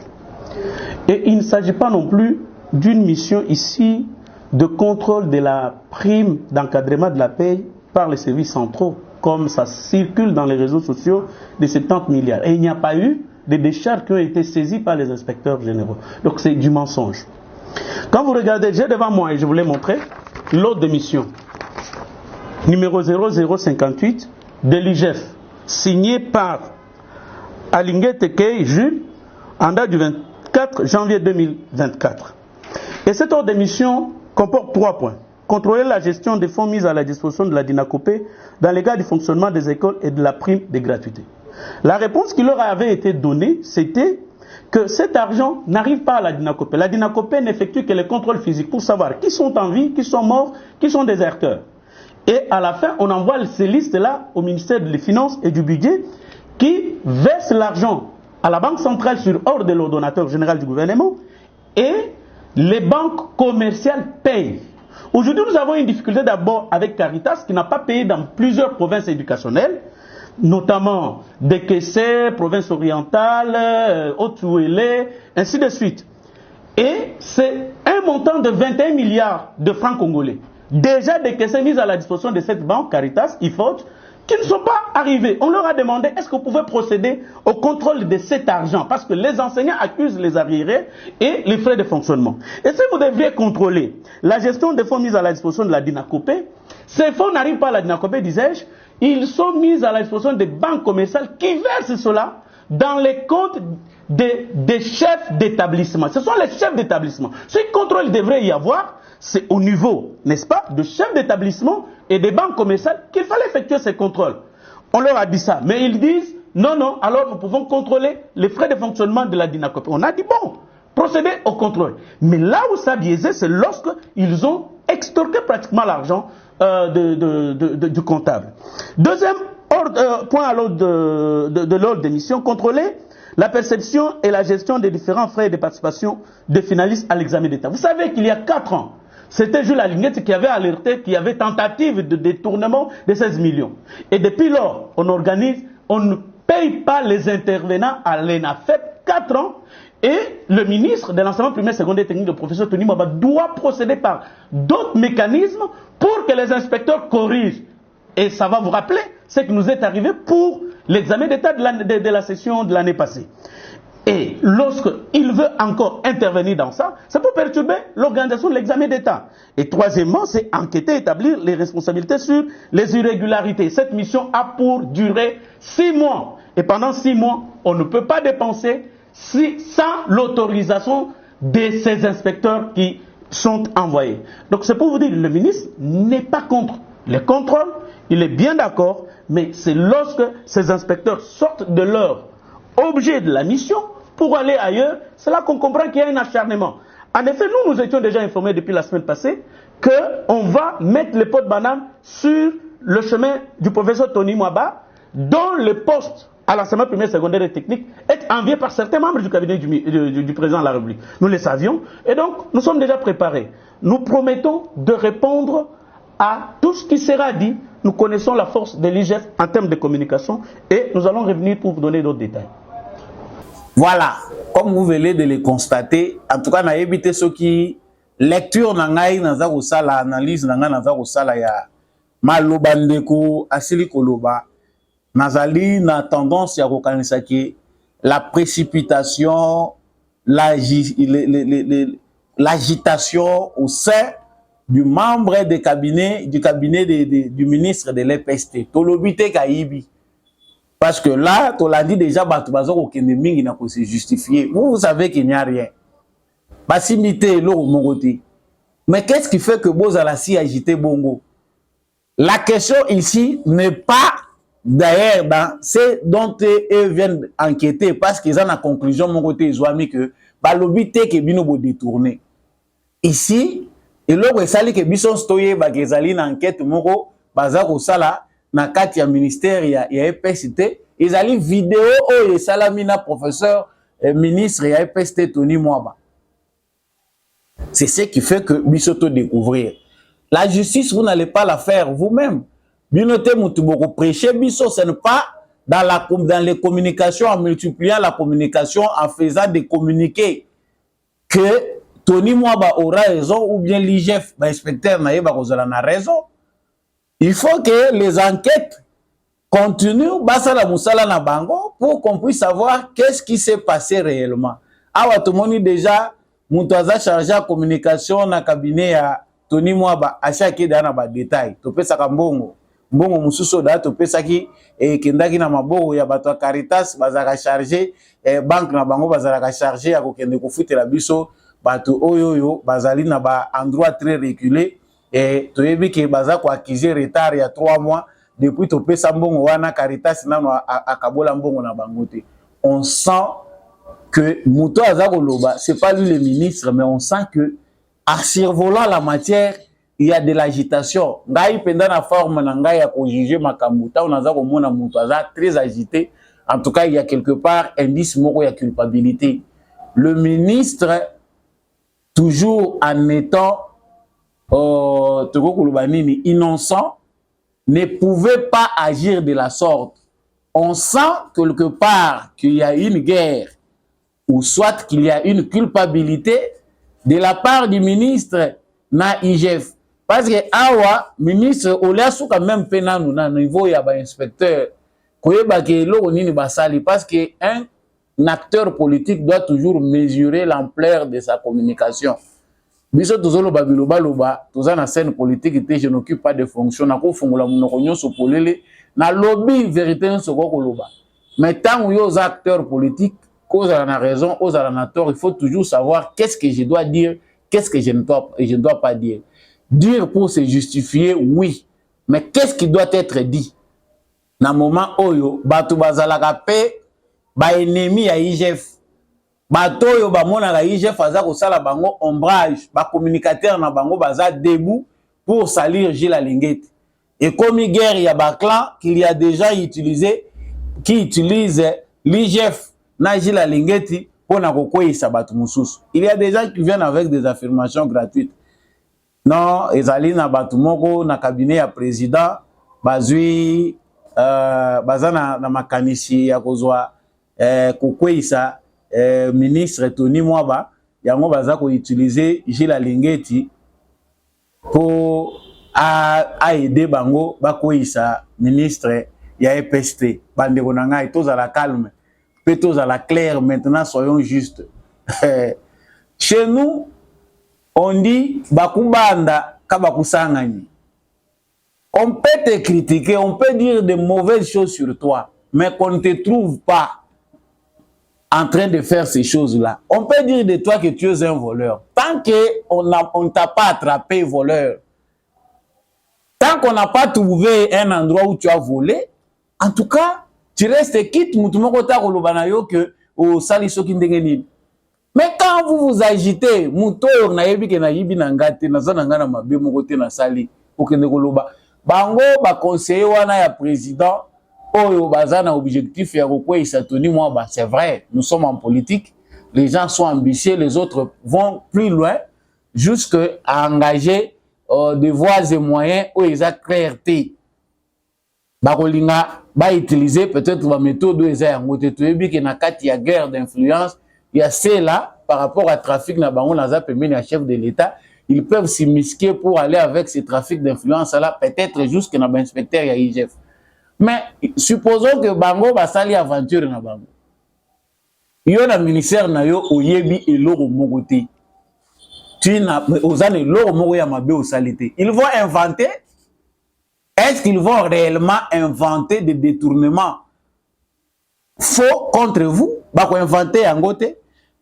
Et il ne s'agit pas non plus d'une mission ici de contrôle de la prime d'encadrement de la paie par les services centraux, comme ça circule dans les réseaux sociaux de 70 milliards. Et il n'y a pas eu de décharges qui ont été saisies par les inspecteurs généraux. Donc c'est du mensonge. Quand vous regardez, j'ai devant moi, et je vous l'ai montré, l'autre de mission, numéro 0058 de l'IGF, signé par Alingue Tekei Jules en date du 24 janvier 2024. Et cette ordre de mission comporte 3 points. Contrôler la gestion des fonds mis à la disposition de la DINACOPé dans les cas du fonctionnement des écoles et de la prime de gratuité. La réponse qui leur avait été donnée, c'était que cet argent n'arrive pas à la DINACOPé. La DINACOPé n'effectue que les contrôles physiques pour savoir qui sont en vie, qui sont morts, qui sont déserteurs. Et à la fin, on envoie ces listes-là au ministère des Finances et du Budget qui verse l'argent à la Banque centrale sur ordre de l'ordonnateur général du gouvernement et les banques commerciales payent. Aujourd'hui, nous avons une difficulté d'abord avec Caritas qui n'a pas payé dans plusieurs provinces éducationnelles, notamment Dekese, province orientale, Haute-Ouélé, ainsi de suite. Et c'est un montant de 21 milliards de francs congolais. Déjà Dekese mis à la disposition de cette banque, Caritas, IFOT, qui ne sont pas arrivés. On leur a demandé, est-ce que vous pouvez procéder au contrôle de cet argent? Parce que les enseignants accusent les arriérés et les frais de fonctionnement. Et si vous deviez contrôler la gestion des fonds mis à la disposition de la DINACOPé, ces fonds n'arrivent pas à la DINACOPé, disais-je, ils sont mis à la disposition des banques commerciales qui versent cela dans les comptes des chefs d'établissement. Ce sont les chefs d'établissement. Ce contrôle devrait y avoir, c'est au niveau, n'est-ce pas, de chefs d'établissement et des banques commerciales qu'il fallait effectuer ces contrôles. On leur a dit ça, mais ils disent non, non, alors nous pouvons contrôler les frais de fonctionnement de la DINACOPé. On a dit bon, procédez au contrôle. Mais là où ça biaisait, c'est lorsqu'ils ont extorqué pratiquement l'argent du comptable. Deuxième point à l'ordre de l'ordre d'émission, contrôler la perception et la gestion des différents frais de participation de finalistes à l'examen d'État. Vous savez qu'il y a 4 ans, c'était Jules Alinguette qui avait alerté qu'il y avait tentative de détournement de 16 millions. Et depuis lors, on ne paye pas les intervenants à l'ENAFEP 4 ans. Et le ministre de l'enseignement primaire, secondaire et technique, le professeur Tony Mwaba, doit procéder par d'autres mécanismes pour que les inspecteurs corrigent. Et ça va vous rappeler ce qui nous est arrivé pour l'examen d'État de la session de l'année passée. Et lorsqu'il veut encore intervenir dans ça, c'est pour perturber l'organisation de l'examen d'État. Et troisièmement, c'est enquêter, établir les responsabilités sur les irrégularités. Cette mission a pour durée 6 mois. Et pendant 6 mois, on ne peut pas dépenser sans l'autorisation de ces inspecteurs qui sont envoyés. Donc c'est pour vous dire, le ministre n'est pas contre les contrôles, il est bien d'accord, mais c'est lorsque ces inspecteurs sortent de leur objet de la mission pour aller ailleurs, c'est là qu'on comprend qu'il y a un acharnement. En effet, nous étions déjà informés depuis la semaine passée qu'on va mettre les pots de banane sur le chemin du professeur Tony Mwaba, dont le poste à l'enseignement primaire, secondaire et technique est envié par certains membres du cabinet du président de la République. Nous le savions et donc nous sommes déjà préparés. Nous promettons de répondre à tout ce qui sera dit. Nous connaissons la force de l'IGF en termes de communication et nous allons revenir pour vous donner d'autres détails. Voilà, comme vous venez de le constater, en tout cas, on a évité ceux qui lecture nangai naza kosala analyse nanga naza kosala ya malobandeko asili koloba. Nazali na tendance à reconnaître que la précipitation, l'agitation au sein du membre du cabinet du ministre de l'EPST. Tolobite Kaibi. Parce que là, tu l'as dit déjà, se justifier. Vous savez qu'il n'y a rien. Basimité, mais qu'est-ce qui fait que Bozala si agité Bongo? La question ici n'est pas d'ailleurs dans ce dont ils viennent enquêter, parce qu'ils ont la conclusion, mon côté, ils ont mis que balobité que bino détourné. Ici, et là, vous savez que bison stoye bagezali na enquête moko bazako sala na kati ya ministère ya EPST, ils allaient vidéo et salamina professeur ministre ya EPST Tony Mwaba. C'est ce qui fait que bisoto découvrir. La justice, vous n'allez pas la faire vous-même. Binote Moutuboko prêcher biso, ce n'est pas dans les communications, en multipliant la communication, en faisant des communiqués que Tony Mwaba aura raison ou bien l'IGF, l'inspecteur Naïba Kozala a raison. Il faut que les enquêtes continuent Basala Moussala na Bango pour qu'on puisse savoir qu'est-ce qui s'est passé réellement. Awa Tomoni déjà, Moutaza chargé à communication na cabinet à Tony Mwaba, à chaque dana ba détail. Topé Sakambongo. Mbongo mususo da topé Saki et Kendaki na Maboro ya bato Caritas, bazaka chargé, banque na Bango bazaka chargé à kokende kofute la biso. Bato oyoyo bazali na ba endroit très reculé et toyebi ke baza ko accuser retard ya 3 mois depuis to pesa mbongo wana Caritas nano akabola mbongo na bangote. On sent que Mouto Azakoloba, c'est pas lui le ministre, mais on sent que en survolant la matière, il y a de l'agitation. Ngai penda na forme na ngai ya ko juger makambuta on azako mona Mouto Azak très agité. En tout cas, il y a quelque part indice moko ya culpabilité. Le ministre, toujours en étant innocent, ne pouvait pas agir de la sorte. On sent quelque part qu'il y a une guerre, ou soit qu'il y a une culpabilité de la part du ministre na IGF. Parce que awa, ministre, on l'a sous quand même penanou na niveau ya ba inspecteur, parce que un acteur politique doit toujours mesurer l'ampleur de sa communication. Biso tozolo babiloba loba, toza na scène politique et je n'occupe pas de fonction na ko fongola munoko nyonso polele na lobby vérité nyonso ko loba. Mais tant où aux acteurs politiques cause à la raison, aux à la tort, il faut toujours savoir qu'est-ce que je dois dire, qu'est-ce que je ne dois pas dire. Dire pour se justifier, oui, mais qu'est-ce qui doit être dit? Na moment oyo batu bazalaka pe ba ennemi ya IGF. Bato yo ba mona la IGF aza ko sala bango ombrage, ba communicateur na bango baza debout pour salir Gilles Alinguette. Et comme guerre ya ba clan qu'il y a déjà utilisé qui utilise l'IGF na Gilles Alingeti pour na kokweyisa bato mususu. Il y a des gens qui viennent avec des affirmations gratuites. Non, ezali na bato moko na cabinet ya président bazui baza na makanisi ya kozwa kokweyisa ministre Tony Mwaba yango baza ko utiliser Gilles Alingeti pour aider bango bakweyisa ministre ya EPST. Bandeko na ngai tozala calme, pe tozala clair maintenant, soyons justes. Chez nous, on dit bakubanda kabakusangani. On peut te critiquer, on peut dire de mauvaises choses sur toi, mais qu'on ne te trouve pas en train de faire ces choses-là. On peut dire de toi que tu es un voleur. Tant qu'on ne t'a pas attrapé voleur, tant qu'on n'a pas trouvé un endroit où tu as volé, en tout cas, tu restes quitte. Mais quand vous vous agitez, bango ba conseiller wana ya président oyo bazana objectif ya kokweyisa Tony Mwaba, c'est vrai, nous sommes en politique, les gens sont ambitieux, les autres vont plus loin jusqu'à engager des voies et moyens où ils ont clarté. Bakolinga ba utiliser peut-être la méthode où ils ont ngote toyebi ke na kati ya guerre d'influence, il y a cela par rapport à trafic na bango na za pembeni ya chef de l'État. Ils peuvent s'immisquer pour aller avec ces trafics d'influence-là, peut-être jusqu'à l'inspecteur ya IGF. Mais supposons que bango basali aventure na bango. Yo na ministère na yo oyebi eloko moko te. Tu na ozane eloko moko ya mabe osalite. Ils vont inventer. Est-ce qu'ils vont réellement inventer des détournements faux contre vous? Bako inventer yango te.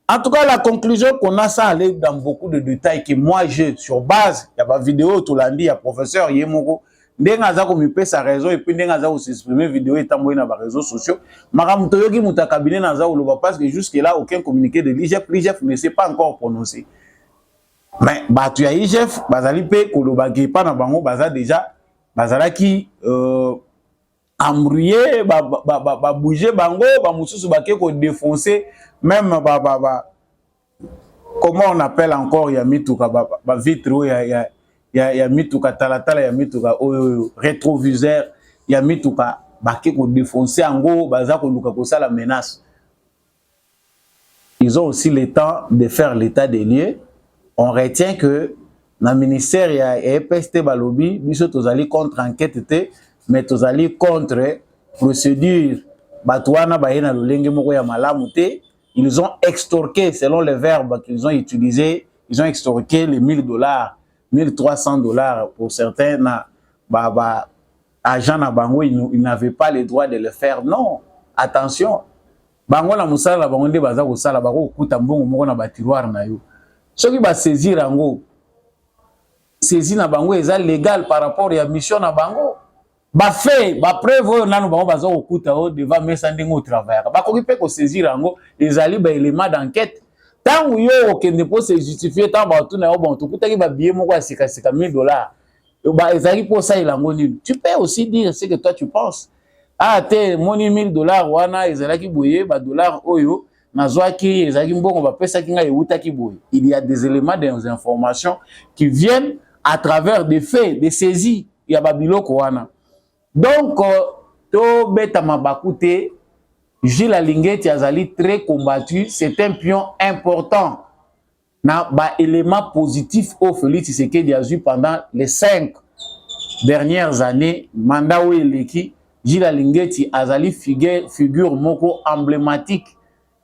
En tout cas, la conclusion qu'on a, ça allait dans beaucoup de détails que moi j'ai sur base. Il y a une vidéo, tout l'a dit, il y a professeur Yemoko. Ndengaza ko mipe sa raison et puis ndengaza ko s'exprimer vidéo étant moyen dans les réseaux sociaux. Maramutoyo ki muta cabinet naza ou loba parce que jusque là aucun communiqué de l'IGF ne s'est pas encore prononcé. Mais bah tu as IGF, bazali pe koloba ki pa na bango baza déjà bazala ki embrouillé ba bouger bango ba mususu ba ke ko défoncer même comment on appelle encore ya mituka ba vitre ya mituka talatala ya mituka rétroviseur ya mituka ba ke ko défoncer ango baza ko luka ko sala menace. Ils ont aussi le temps de faire l'état des lieux. On retient que na ministère ya EPST balobi biso tozali contre enquête te mais tozali contre procédure batwana bayena lolenge moko ya malamu te. Ils ont extorqué, selon les verbes qu'ils ont utilisés, ils ont extorqué les $1000, $1300 pour certains agents na bango, ils n'avaient pas le droit de le faire. Non, attention. Bango na musala la bango nde baza ko sala bako kuta mbongo moko na ba tiroir na yo. Soki ba saisir ango, saisir na bango eza légal par rapport à mission na bango. Ba fait ba preuve nanu bango baza okuta o devant mesa ndengo travail ba ko pe ko saisir ango ezali ba élément d'enquête tant yo okende po se justifier tant ba tout na yo bon tukuta ki ba billet moko ya sika $1000 ba ezali po ça ilango ni tu peux aussi dire ce que toi tu penses ah te moni $1000 wana ezala ki boye ba dollars oyo nazwa ki ezali mbongo ba pesa ki nga euta ki boye. Il y a des éléments des informations qui viennent à travers des faits des saisies ya ba biloko wana. Donc, to beta mabakute, Gilles Alingeti azali très combattu. C'est un pion important. Na ba élément positif au Félix Tshisekedi a eu pendant les 5 dernières années. Mandat ou eleki, Gilles Alingeti azali figure moko emblématique.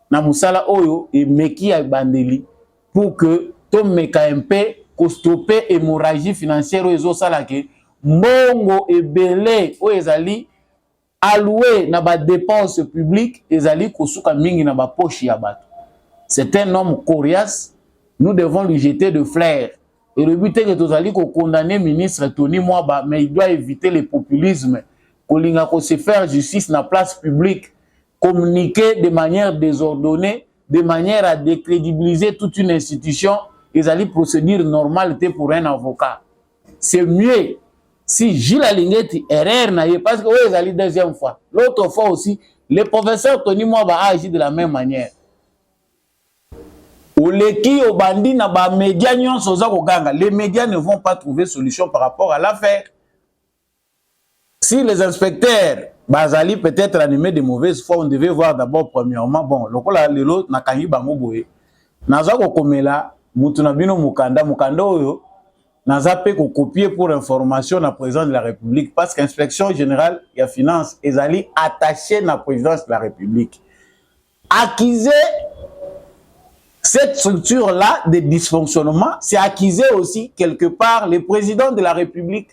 Na musala oyo et meki a bandeli pour que to meka un peu ko stopper hémorragie financière oyo salake. Mongo ebele o ezali alloué na ba dépenses publiques ezali kosuka mingi na ba poche ya bato. C'est un homme coriace, nous devons lui jeter de fleurs. Et le but est que tozali ko condamner ministre Tony Mwaba, mais il doit éviter le populisme. Kolinga ko se faire justice na place publique, communiquer de manière désordonnée, de manière à décrédibiliser toute une institution, ezali procédure normale pour un avocat. C'est mieux si Gilles Alingeti erreur na ye parce que oui ezali deuxième fois. L'autre fois aussi le professeur Tony Mwaba a agi de la même manière. Oleki obandi na ba médias nyonso za koganga, les médias ne vont pas trouver solution par rapport à l'affaire. Si les inspecteurs bazali peut-être animés de mauvaise foi, on devait voir d'abord premièrement bon lokola lelo na kangi bango boye naza ko komela mutu na bino mukanda oyo naza pe ko copier pour information na président de la République parce qu'inspection générale ya finance ezali attaché na présidence de la République. Accuser cette structure-là de dysfonctionnement, c'est accuser aussi quelque part le président de la République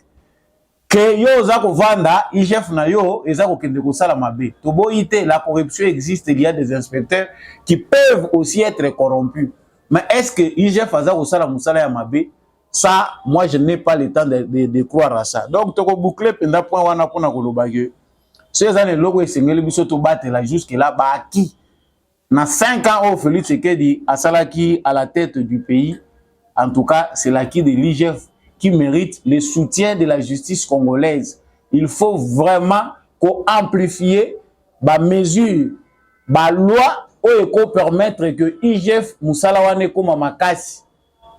que yo zako vanda IGF na yo ezako kende ko sala mabe. Toboite la corruption existe, il y a des inspecteurs qui peuvent aussi être corrompus. Mais est-ce que IGF azako sala musala ya mabe? Ça, moi je n'ai pas le temps de croire à ça. Donc toko boucler penda point wana pona ko lobage. Ces années logo esengeli biso to battre là jusque là ba qui na 5 ans, Félix Tshisekedi a Salaki à la tête du pays. En tout cas, c'est l'acquis de l'IGF qui mérite le soutien de la justice congolaise. Il faut vraiment qu'on amplifie la mesure, la loi qui permettre que l'IGF Moussalawane comme Makasi.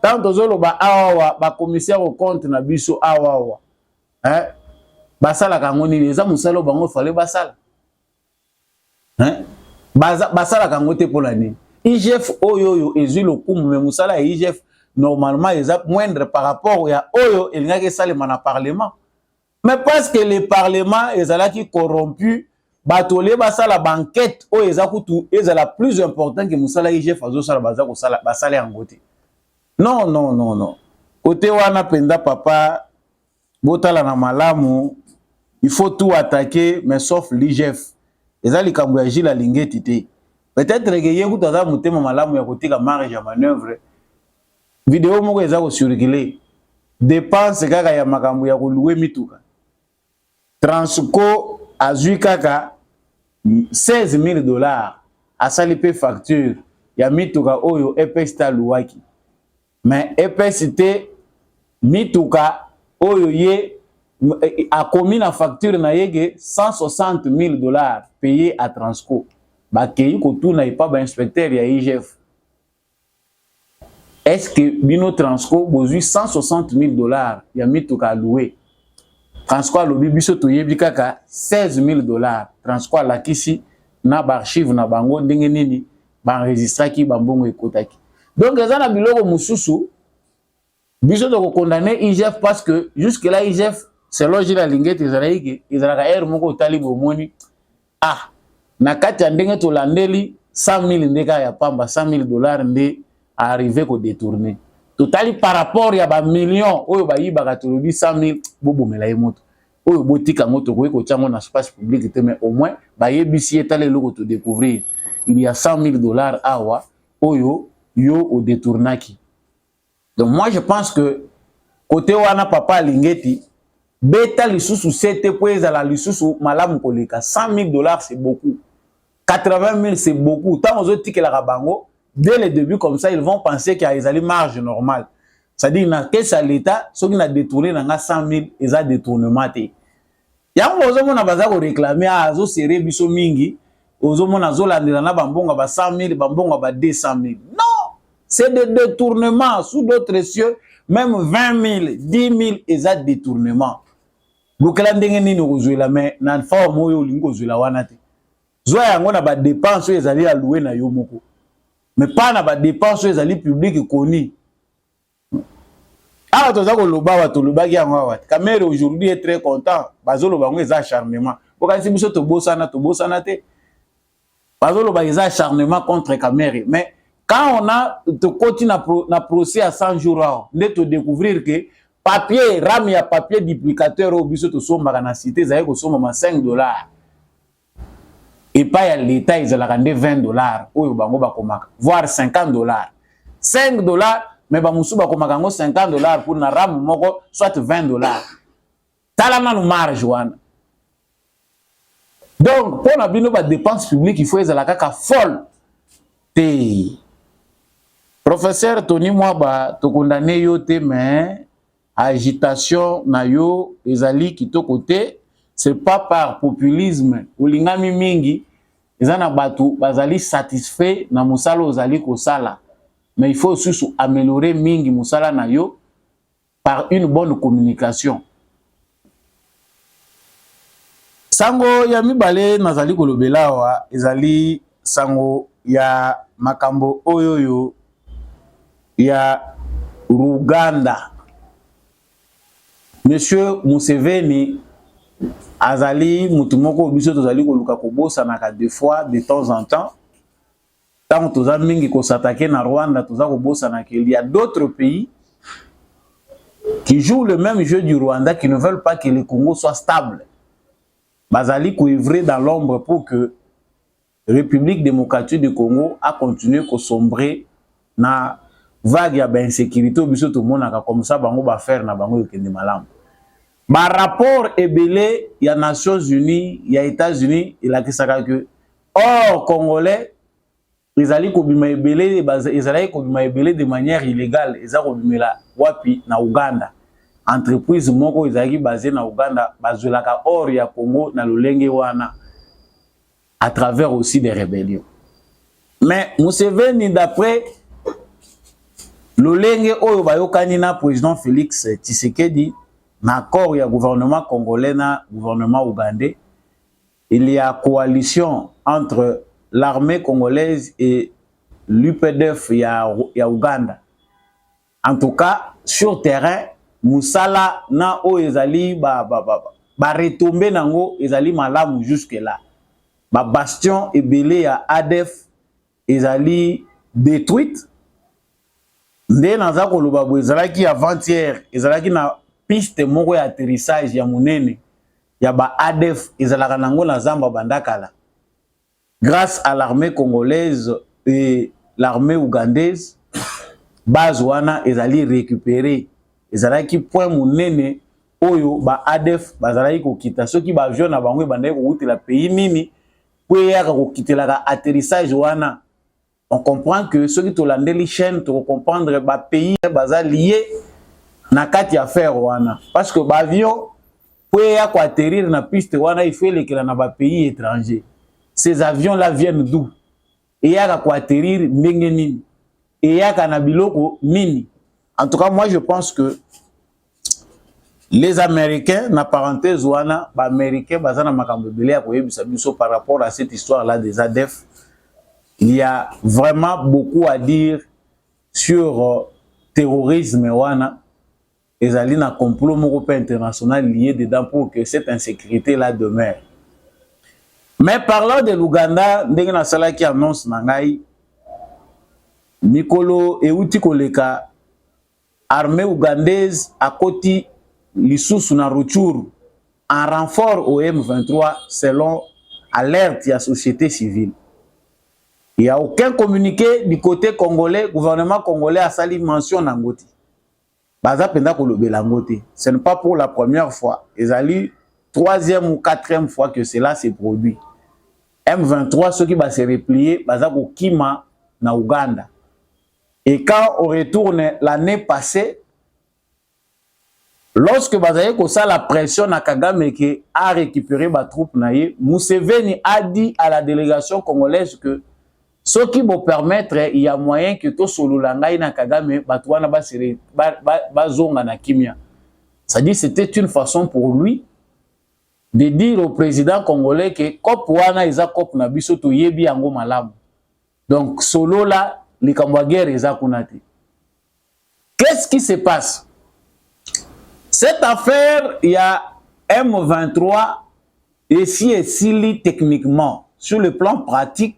Tant que ba awa ba commissaire au compte na biso awa hein basala kangoni les Moussalo bango fallait basala hein basala kangote pour l'année. IGF oyo ezui le coup mais musala IGF normalement ils ont moindre par rapport à oyo il n'y a que ça le parlement. Mais parce que le parlement est là qui corrompu batolé basala banquette oyo ezakutu ezala plus important que musala IGF azo sala bazako sala basala ngote. Non. Côté wana penda papa botala na malamu il faut tout attaquer mais sauf l'IGF. Ezali kambu ya Gilles Lingeti te. Peut-être que yeku taza mutema malamu ya kotika marge ya manœuvre. Vidéo moko eza ko circuler. Dépense kaka ya makambu ya koluwe mituka. Transco azui kaka $16,000 asali pe facture ya mituka oyo EPSTA luwaki. Mais EPST mituka oyo ye a commis la facture na yege $160,000 payés à Transco. Bakei kotu na pas inspecteur ya IGF. Est-ce que bino Transco bozu $160,000 ya mituka loué? Transco lobi biso to yebi kaka $16,000. Transco la kisi na ba archive na bango ndenge nini ba enregistra ki bambongo ekotaki. Donc ezana biloko mususu biso to condamner IGF parce que jusque là IGF selon Gilles Lingeti ezalaka air moko tali bomoni ah na kati ya ndenge to landeli 100,000 ndeka ya pamba $100,000 nde arrivé ko détourner totali par rapport ya ba millions oyo ba yibaka tolobi 100,000 bobomela ye moto oyo botika moto ko chango na espace public te mais au moins ba yebisi etale loko to découvrir il y a $100,000 awa oyo yo au détournaki. Donc moi je pense que côté wana papa Lingeti beta lisusu sete poeza la lisusu malamu koleka $100,000 c'est beaucoup. 80,000 c'est beaucoup. Tant aux autres que la rabango dès le début comme ça ils vont penser qu'il y a une marge normale. C'est-à-dire na caisse à l'état ceux qui n'a détourné na 100,000 ils a détournement té. Yango ozomona bazako réclamer azo seré biso mingi ozomona zolandela na bambonga ba 100,000 bambonga ba 200,000. Non, c'est des détournements sous d'autres cieux même 20,000 10,000 ils a détournement. Bukela ndenge nini kozwela mais na forme oyo lingo kozwela wana te. Zoya yango na ba dépenses ezali alloué na yo moko. Mais pas na ba dépenses ezali public koni. Ah toza ko loba wa to loba ki yango wa. Camère aujourd'hui est très content. Bazolo bango eza acharnement. Bokanisi biso to bosana te. Bazolo ba eza acharnement contre Camère. Mais quand on a te continue na procès à 100 jours, on te découvrir que papier ram ya papier duplicateur au biso to somba na cité zaye ko somba $5. Et pas ya l'état ils la rendre $20 oyo bango bakomaka voire $50. $5 mais ba musu bakomaka ngo $50 pour na ram moko soit $20. Talama no marge wana. Donc pour na bino ba dépenses publiques il faut ezala kaka folle. Te professeur Tony Mwaba to condamné yo te mais agitation na yo ezali kitoko te. C'est pas par populisme ou lingami mingi eza na bato bazali satisfait na musala ozali kosala, mais il faut aussi améliorer mingi musala na yo par une bonne communication. Sango ya mibale nazali kolobela wa ezali sango ya makambo oyoyo ya Uganda. Monsieur Museveni azali mutumoko biso tozali koluka kobosa naka deux fois de temps en temps. Tant toza mingi ko s'attaquer na Rwanda toza kobosa na qu'il y a d'autres pays qui jouent le même jeu du Rwanda, qui ne veulent pas que le Congo soit stable. Bazali couvrir dans l'ombre pour que la République démocratique du Congo a continué à sombrer na vague ya insécurité biso tout monde comme ça bango ba faire na bango kende malamu. Ba rapport ebelé ya Nations Unies, ya États-Unis, il a kisaka que or congolais ezali ko bima ebelé ezali ko bima ebelé de manière illégale, ezali ko bimela wapi na Uganda. Entreprise moko ezali basée na Uganda bazolaka or ya Congo na lolenge wana à travers aussi des rébellions. Mais Museveni d'après lolenge oyo bayokani na président Félix Tshisekedi na accord ya gouvernement congolais na gouvernement ougandais, il y a coalition entre l'armée congolaise et l'UPDF ya Uganda. En tout cas, sur terrain, musala na o ezali ba retomber nango ezali malamu jusque là. Ba bastion ebele ya ADF ezali détruite. Nde naza koloba bo ezalaki avant-hier, ezalaki na piste moko ya atterrissage ya munene ya ba ADF ezalaka nango na zamba bandakala. Grâce à l'armée congolaise et l'armée ougandaise, base wana ezali récupéré. Ezalaki point munene oyo ba ADF bazalaki kokita soki ba avion na bango bandaki kokutela pays nini po yaka kokitelaka atterrissage wana. On comprend que ceux qui tolandeli chaîne to comprendre ba pays baza lié na kati ya faire wana parce que ba avion po yaka atterrir na piste wana il faut lekela na ba pays étrangers. Ces avions là viennent d'où? Et yaka ko atterrir ndenge nini? Et yaka na biloko nini? En tout cas, moi, je pense que les Américains, na parenthèse wana, ba Américains, bazana makambo belé ya koyebisa biso par rapport à cette histoire-là des ADF, il y a vraiment beaucoup à dire sur terrorisme wana, ezali na complot moko international lié dedans pour que cette insécurité-là demeure. Mais parlant de l'Ouganda, ndenge na sala qui annonce nangai, Mikolo euti koleka armée ougandaise a koti lisusu na Rutshuru en renfort au M23 selon alerte de la société civile. Il n'y a aucun communiqué du côté congolais, gouvernement congolais a sali mention nangoti. Baza penda kolobela ngoti. Ce n'est pas pour la première fois. Ezali troisième ou quatrième fois que cela s'est produit. M23 ceux qui va se replier baza ko kima na Ouganda. Et quand on retourne l'année passée, lorsque Bazaye Kosa la pression na Kagame qui a récupéré ma troupe naïe, Museveni a dit à la délégation congolaise que ce qui va permettre, il y a moyen que tout solo langai na Kagame batouana bazonga na kimia. C'est-à-dire c'était une façon pour lui de dire au président congolais que kop wana isa kop na biso to yebi yango malamu. Donc solo là les Kambouagères et Zakunati. Qu'est-ce qui se passe? Cette affaire, il y a M23 et si techniquement, sur le plan pratique,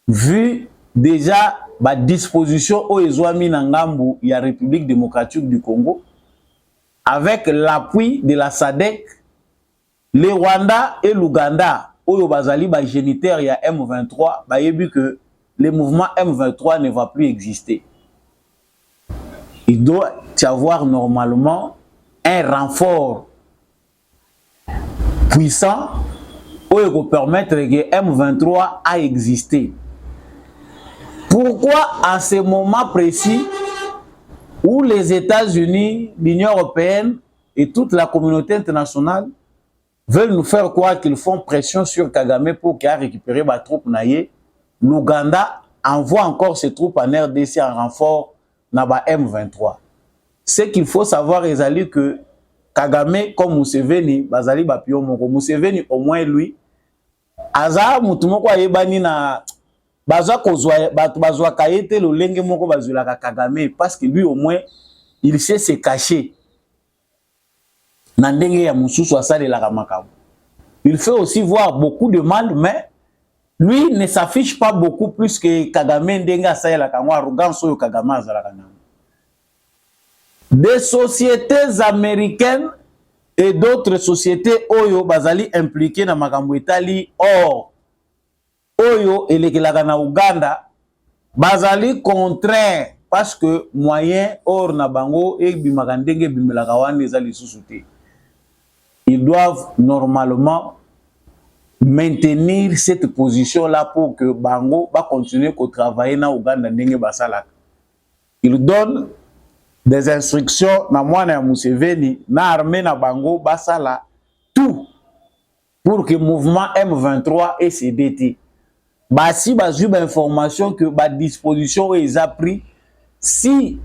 vu déjà la disposition au Ezouami Nangambu, il y a République démocratique du Congo, avec l'appui de la SADC, le Rwanda et l'Ouganda, au Bazali, génitaire, il y a M23, il y a vu que le mouvement M23 ne va plus exister. Il doit y avoir normalement un renfort puissant pour permettre que M23 a existé. Pourquoi à ce moment précis où les États-Unis, l'Union européenne et toute la communauté internationale veulent nous faire croire qu'ils font pression sur Kagame pour qu'il a récupéré ma troupe naïe. L'Ouganda envoie encore ses troupes en RDC en renfort dans la M23. Ce qu'il faut savoir, Ezali, que Kagame, comme Museveni, Bazali Bapio Moko, Museveni, au moins lui, Aza Mutumoko Ayebani na Bazwa Kozwa, Bazwa Kayete, le Lenge Moko Bazula Kagame, parce que lui, au moins, il sait se cacher. Nandenge ya Mususu Asale la Ramakabu. Il fait aussi voir beaucoup de mal, mais lui ne s'affiche pas beaucoup plus que Kagame Ndenga Asale la Kanwa, arrogance ou Kagame Azala Kanama. Des sociétés américaines et d'autres sociétés Oyo Bazali impliquées dans Makambo Itali, or Oyo et les Kelagana Uganda Bazali contraint parce que moyen or na bango et bimakandenge bimelakawan les ali sous-souté. Ils doivent normalement maintenir cette position-là pour que Bango va continuer à travailler dans Ouganda ndenge basala. Ils donnent des instructions na mwana ya Museveni na armée na Bango basala tout pour que le mouvement M23 et CDT basi bazu ba information que ba disposition ils a pris si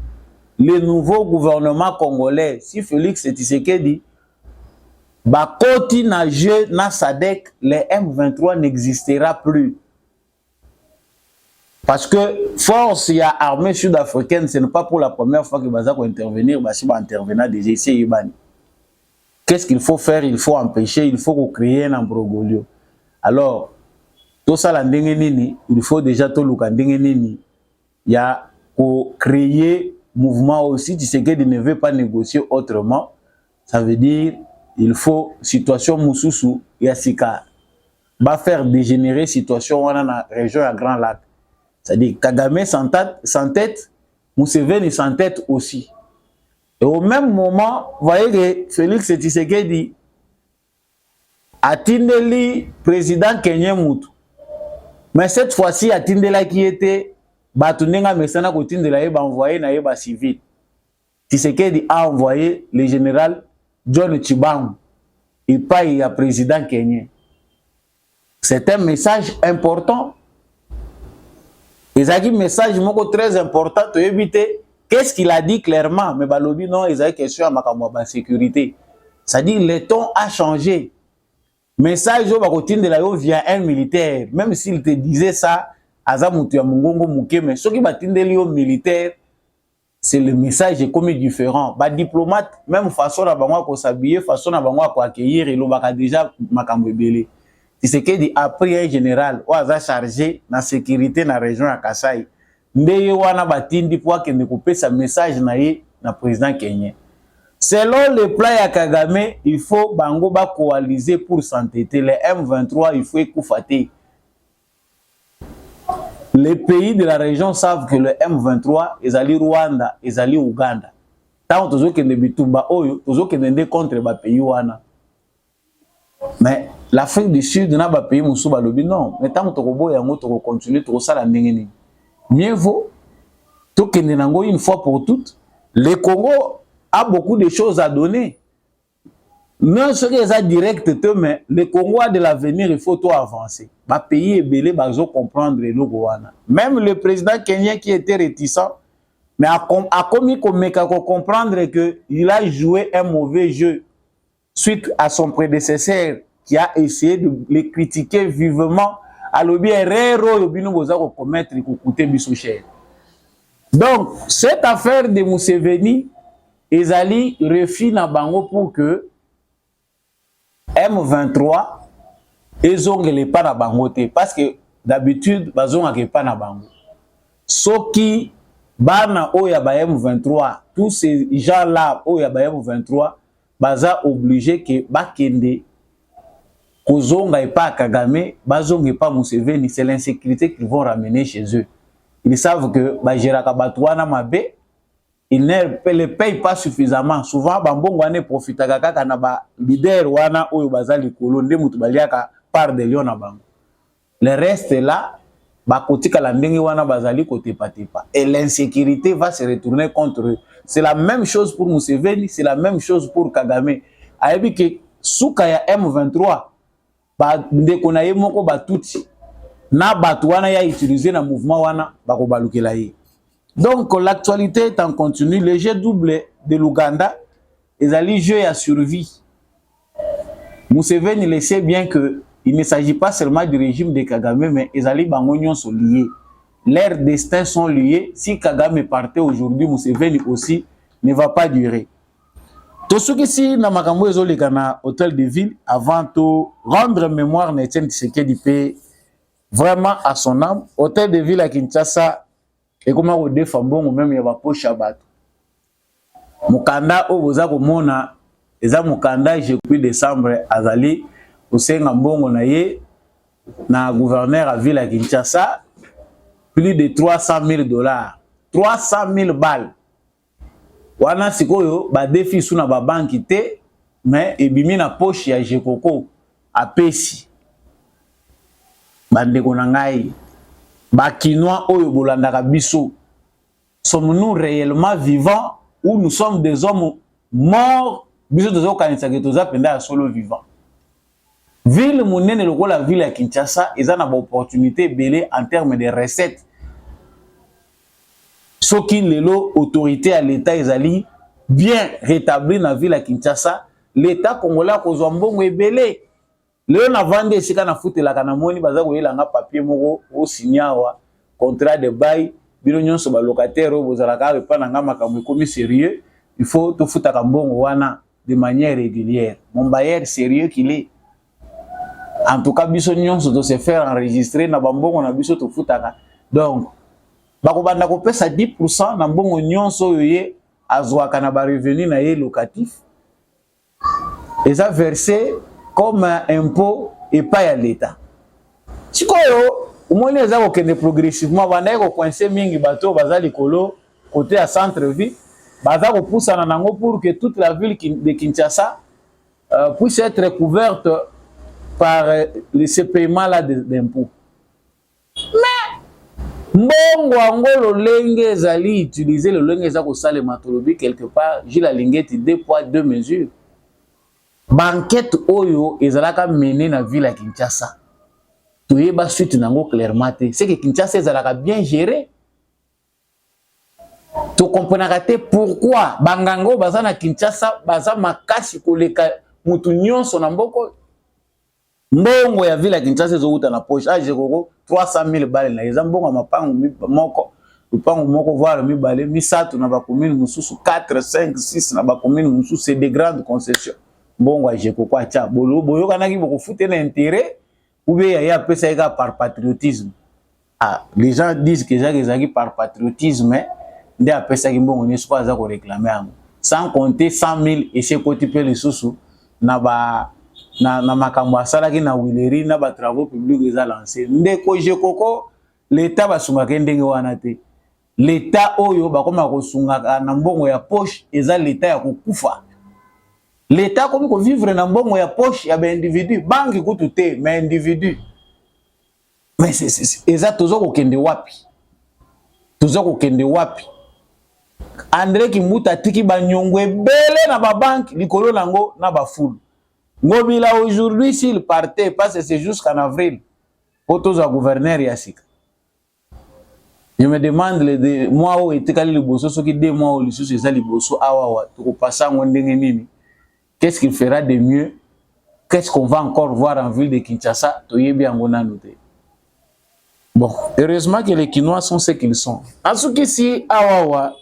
le nouveau gouvernement congolais, si Félix Tshisekedi Bakoti na jeu na Sadek, les M23 n'existera plus. Parce que force y a armée sud-africaine, ce n'est pas pour la première fois que Baza va intervenir, Basi va intervenir déjà ici. Qu'est-ce qu'il faut faire? Il faut empêcher, il faut créer un embroglio. Alors, tout ça, il faut déjà tout le il y a pour créer mouvement aussi. Tu sais qu'il ne veut pas négocier autrement. Ça veut dire il faut situation Moussousou Yassika va faire dégénérer situation dans la région à Grand Lac. C'est-à-dire Kagame sans tête, Museveni sans tête aussi. Et au même moment, vous voyez que Félix Tshisekedi a tindeli président Kenya Moutou. Mais cette fois-ci, a tindela qui était Batunenga Messana Kotindela Eba envoyé na Eba civil. Tshisekedi a envoyé le général John Chibangu. Il paye à président kenyan. C'est un message important. Et ça un message très important pour éviter. Qu'est-ce qu'il a dit clairement? Mais Balobi non, il a une question à ma sécurité. Ça dit le ton a changé. Message au de la via un militaire. Même s'il te disait ça, Azamutu ya Mungongo Mouké, mais ce qui va t'indelio militaire, c'est le message est comme différent. Ba diplomate, même façon à bango ko s'habiller, façon à bango ko accueillir, il a déjà makambo belé. C'est ce dit après un général, ou a chargé na sécurité na région à Kasai. Ndeye wana batindi pour que ne couper sa message na président kenyan. Selon le plan ya Kagame, il faut bango ba coaliser pour s'entêter. Les M23, il faut écoufater. Les pays de la région savent que le M23 est allé Rwanda, est allé Ouganda. Tant que nous sommes bitumba oyo, nous sommes contre les pays wana. Mais l'Afrique du Sud n'a pas payé Moussou Balobi non. Mais tant que nous continuons tout ça la ndengeni. Mieux vaut tout que nous une fois pour toutes. Le Congo a beaucoup de choses à donner. Non ce qui est direct, mais le Congo a de l'avenir, il faut tout avancer. Le pays est belé, il faut comprendre le Rwanda. Même le président kenyan qui était réticent, mais a commis comprendre qu'il a joué un mauvais jeu suite à son prédécesseur qui a essayé de le critiquer vivement. Alors bien, commettre coûter biso cher. Donc, cette affaire de Museveni, Ezali refine à Bango pour que M23 ezongele pas na bango te parce que d'habitude bazongaka pas na bango. Soki bana oya ba M23, tous ces gens là oya ba M23 baza obligé que bakende kozonga pas Kagame, bazonga pas Museveni, c'est l'insécurité qu'ils vont ramener chez eux. Ils savent que bajeraka batwana mabe, ils ne les payent pas suffisamment. Souvent, Bambongo ane profita kaka na ba leader wana oyo bazali kolonde mutu baliaka par de lion na bango. Le reste là, bakotika la ndenge wana bazali kote patepa. Et l'insécurité va se retourner contre eux. C'est la même chose pour Museveni, c'est la même chose pour Kagame. Ayebi que suka ya M23 ba ndeko na ye moko batuti na batu wana ya utiliser na mouvement wana bako balukela ye. Donc l'actualité est en continu. Le jeu double de l'Ouganda ezali jeu à survie. Museveni le sait bien que il ne s'agit pas seulement du régime de Kagame, mais ezali bango nyonso liés. Leurs destins sont liés. Si Kagame partait aujourd'hui, Museveni aussi ne va pas durer. Tosuki si na makambo ezoleka na hôtel de ville avant de rendre mémoire na Etienne Tshisekedi pe vraiment à son âme. Hôtel de ville à Kinshasa et comment on défend bon même ya ba poche bato. Mukanda o boza komona eza mukanda depuis décembre azali osenga mbongo na ye na gouverneur à ville à Kinshasa plus de $300,000. 300,000 balles. Wana sikoyo ba défi suna ba banki te mais ebimi na poche ya Jekoko apesi. Bandeko na ngai ba kinois oyo bolandaka biso. Sommes-nous réellement vivants ou nous sommes des hommes morts? Biso tozo kanisa ke toza penda solo vivant. Ville monene lokola ville ya Kinshasa eza na ba opportunité belé en termes de recettes. Ce qui lelo autorité à l'état ezali bien rétabli na ville à Kinshasa, l'état congolais kozwa mbongo ebele. Leo na vande esika na futela kana moni baza koyelanga papier moko o signawa contrat de bail bino nyonso ba locataire o bozalaka epa na ngama makambo ekomi sérieux, il faut to futaka mbongo wana de manière régulière. Mon bailleur sérieux qu'il est. En tout cas biso nyonso to se faire enregistrer na bambongo na biso to futaka. Donc bako banda ko pesa 10% na mbongo nyonso yoye azwaka na ba revenu na ye locatif. Et ça versé comme un impôt et pas à l'état. Sikoyo umoni eza ko kende progressivement banda ko coincer mingi bato bazali kolo côté à centre ville baza ko poussana nango pour que toute la ville de Kinshasa puisse être couverte par ce paiement là d'impôts. Mbongo angolo lenge ezali utiliser le lenge eza ko sale matolobi quelque part Gilles Alingeti 2 poids 2 mesures. Banquette oyo ezalaka mené na ville à Kinshasa. Toyeba suite nango clairement te. C'est que Kinshasa ezalaka bien géré. Tu comprends pourquoi bangango baza na Kinshasa baza makasi koleka mutu nyonso na mboko. Mbongo ya ville ya Kinshasa ezouta na poche Jekoko 300,000 balles na eza mbongo mapango moko lupango moko voir mi balles mi satu na ba commune mususu 4 5 6 na ba commune mususu c'est des grandes concessions. Mbongo ya Jekoko acha bolo boyo kanaki boko fouter na intérêt ou bien ya pesa eka par patriotisme. Ah, les gens disent que ezaki par patriotisme nde apesa ki mbongo ni soit za ko réclamer yango. Sans compter 100,000 et c'est côté pe les sous na ba na makambo asalaki na wileri na ba travaux publics eza lancé ndeko Jekoko l'état basungaka ndenge wana te. L'état oyo bakoma kosungaka na mbongo ya poche eza l'état ya kokufa. L'état comme ko vivre na mbongo ya poche ya ba individu banki kutu te mais individu. Mais c'est eza tozo ko kende wapi? Tozo ko kende wapi? André Kimbuta tiki banyongo ebele na ba banki likolo nango na ba fulu. Ngobila aujourd'hui s'il partait parce que c'est jusqu'en avril pour tous les gouverneurs Yassika. Je me demande les mois où était calé le bosso ce qui 2 mois où les sous les bosso awa to passer ngondenge nini. Qu'est-ce qu'il fera de mieux? Qu'est-ce qu'on va encore voir en ville de Kinshasa? Toyebi angona noté. Bon, heureusement que les Kinois sont ce qu'ils sont. En ce qui si awa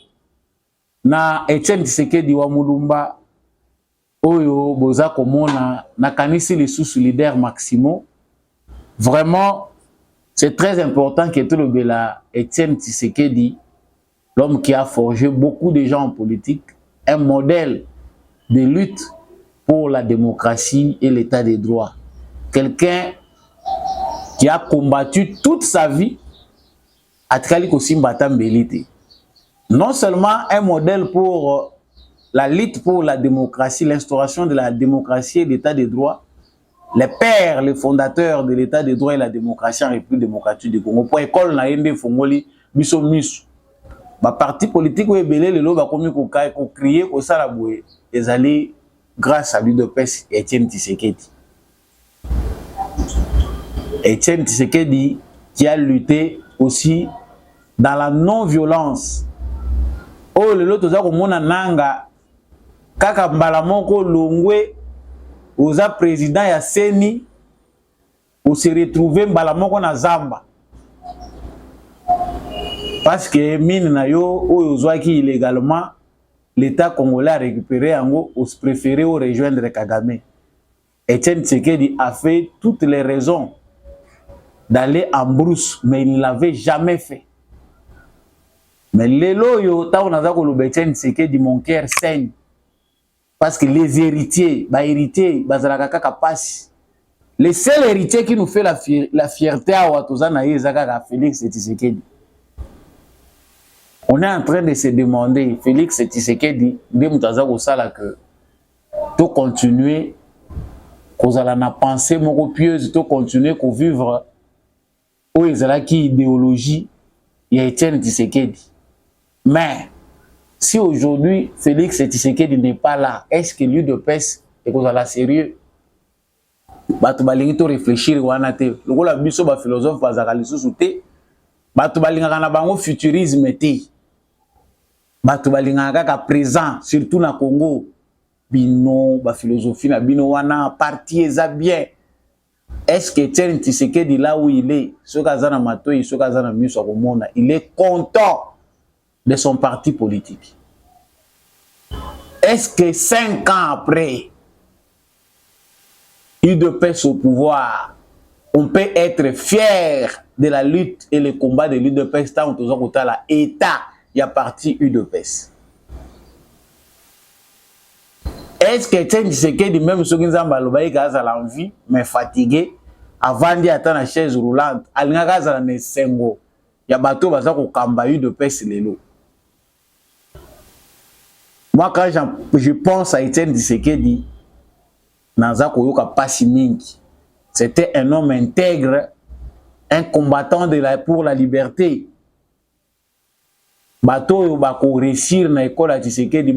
na Etienne Tshisekedi wa Mulumba oyo boza komona na kanisi les sous-leaders Maximo. Vraiment, c'est très important que tout le bela Etienne Tshisekedi, l'homme qui a forgé beaucoup de gens en politique, un modèle de lutte pour la démocratie et l'état des droits. Quelqu'un qui a combattu toute sa vie à Tkaliko Simbata Mbelite. Non seulement un modèle pour la lutte pour la démocratie, l'instauration de la démocratie et l'état des droits, les pères, les fondateurs de l'état des droits et la démocratie en République démocratique du Congo. Pour l'école, na yembe fongoli, biso miso. Ba parti politique ou ebele lelo ba komi ko crier ko sala boye. Ezali grâce à l'UDPS Étienne Tshisekedi. Étienne Tshisekedi qui a lutté aussi dans la non-violence. Oh, le lot toza komona nanga kaka mbala moko longwe oza président ya Seni ou se retrouver mbala moko na zamba parce que mine na yo oyo ozwaki illégalement l'État congolais a récupéré yango ou préféré au rejoindre Kagame. Étienne Tshisekedi a fait toutes les raisons d'aller en brousse, mais il ne l'avait jamais fait. Mais les loyaux, Étienne Tshisekedi, mon cœur saigne. Parce que les héritiers, les seuls héritiers qui nous fait la fierté à Ouattozana et Félix Tshisekedi. On est en train de se demander, Félix Tshisekedi, que tu continuer, qu'on a la pensée mon pieuse, tu continuer qu'on vivre où ils ont qui idéologie, il y a Étienne Tshisekedi. Mais si aujourd'hui Félix Tshisekedi n'est pas là, est-ce que l'UDPS est qu'on a la sérieux? Batu balingi to réfléchir wana te. Lokola biso ba philosophe bazaka lisusu te. Batu balingaka na bango futurisme te. Batu balingaka ka présent surtout na Congo. Bino ba philosophie na bino wana parti eza bien. Est-ce que Étienne Tshisekedi là où il est, Sokazana Matoyi, Sokazana Miso Komona, il est content de son parti politique? Est-ce que 5 ans après, l'UDPS au pouvoir, on peut être fier de la lutte et le combat de l'UDPS tant que nous avons l'État, il y a parti UDPS? Est-ce que Étienne Tshisekedi, même ceux qui ont l'envie, mais fatigué, avant d'y attendre la chaise roulante, il y a un bateau qui a UDPS lelo. Moi, quand je pense à Étienne Tshisekedi, c'était un homme intègre, un combattant pour la liberté. Bateau qui réussir dans l'école à Tshisekedi,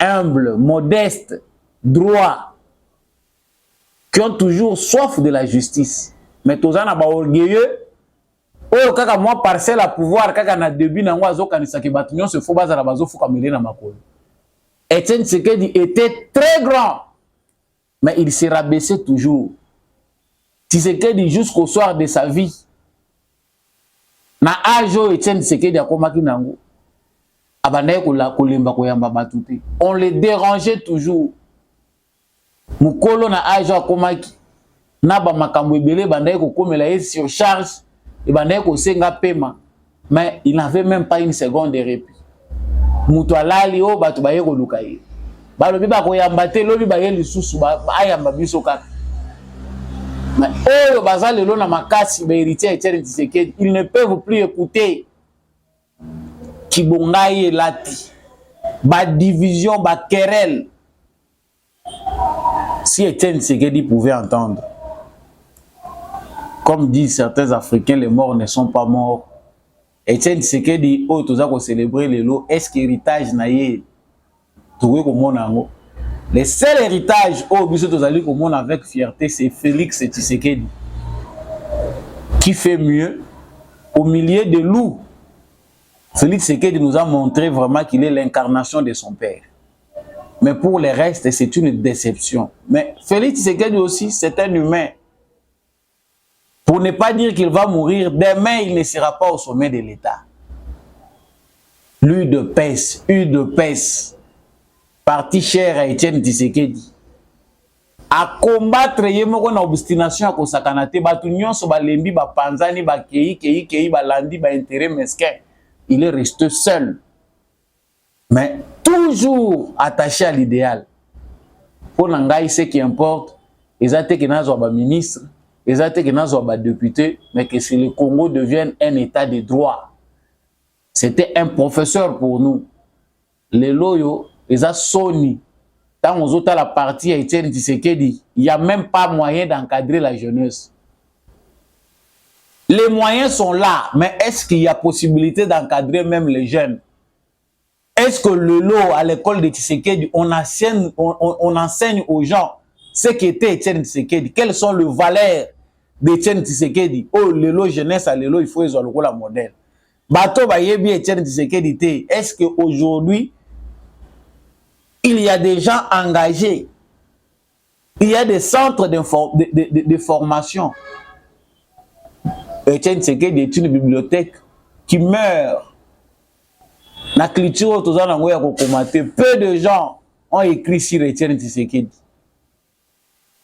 humble, modeste, droit, qui ont toujours soif de la justice. Mais tous en ont orgueilleux. Oh, kaka moi parcelle à pouvoir, kaka na début na ngwa zo kanisa ki batunyo se fo bazala bazo fo kamele na makolo. Étienne Tshisekedi était très grand, mais il se rabaissait toujours. Tshisekedi jusqu'au soir de sa vie. Na ajo Étienne Tshisekedi akomaki nango. On les dérangeait toujours. Mukolo na ajo akomaki. Na ba makambo ebele bandaye ko komela ye sur charge. Et bandaye ko senga pema. Mais il n'avait même pas une seconde de répit. Mutu alali o batu baye ko luka ye. Balobi ba ko yamba te lobi baye lisusu ba ayamba biso kaka. Mais oyo bazali lelo na makasi ba héritier Étienne Tshisekedi, ils ne peuvent plus écouter. Kibongaye lati, ba division, ba querelle. Si Étienne Tshisekedi pouvait entendre, comme disent certains Africains, les morts ne sont pas morts. Étienne Tshisekedi, oh, tout ça qu'on célébrer les lots, est-ce qu'héritage naïe, le seul héritage, oh, avec fierté, c'est Félix Tshisekedi, qui fait mieux au milieu de loups. Félix Tshisekedi nous a montré vraiment qu'il est l'incarnation de son père. Mais pour le reste, c'est une déception. Mais Félix Tshisekedi aussi, c'est un humain. Pour ne pas dire qu'il va mourir, demain, il ne sera pas au sommet de l'État. UDPS, parti cher à Étienne Tshisekedi, à combattre yemoko na obstination à kosakanate, batunyon so balembi, bapanzani, bakei, balandi, ba intérêt mesquin. Il est resté seul, mais toujours attaché à l'idéal. Pour Nangaï, ce qui importe, ils ont été ministres, ils ont été députés, mais que si le Congo devienne un état de droit. C'était un professeur pour nous. Les loyaux, ils ont sonné. Dans aux autres la partie Étienne Tshisekedi, il n'y a même pas moyen d'encadrer la jeunesse. Les moyens sont là, mais est-ce qu'il y a possibilité d'encadrer même les jeunes? Est-ce que le lot à l'école de Tshisekedi, on enseigne aux gens ce qu'était Etienne Tshisekedi, quelles sont les valeurs d'Etienne Tshisekedi? Oh, le lot jeunesse à le lot, il faut les avoir la modèle. Bato Bayebi Etienne Tshisekedi, est-ce qu'aujourd'hui, il y a des gens engagés? Il y a des centres de formation. Etienne Tshisekedi est une bibliothèque qui meurt. La culture, peu de gens ont écrit sur Etienne Tshisekedi.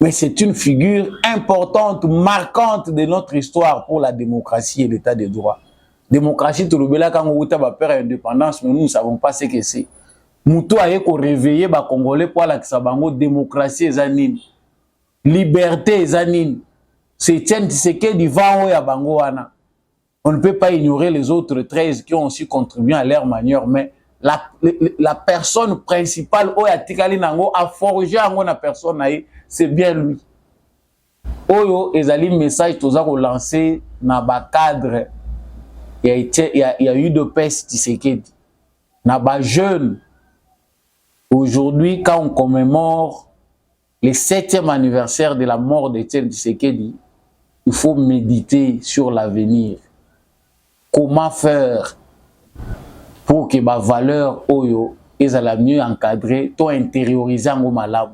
Mais c'est une figure importante, marquante de notre histoire pour la démocratie et l'état de droit. Démocratie, tout le monde quand on a peur indépendance, mais nous ne savons pas ce que c'est. Moutou a réveillé les Congolais pour la démocratie et anine. Liberté et anine. C'est Etienne Tshisekedi va à Bangoana. On ne peut pas ignorer les autres 13 qui ont aussi contribué à leur manière, mais la personne principale a forgé la personne, c'est bien lui. Oyo, ezali message tous a lancé dans le cadre, il y a eu de peste Tshisekedi. Dans les jeunes, aujourd'hui, quand on commémore le 7e anniversaire de la mort d'Etienne Tshisekedi, il faut méditer sur l'avenir. Comment faire pour que ma valeur oyo soit mieux encadrée, to intériorisée en malade.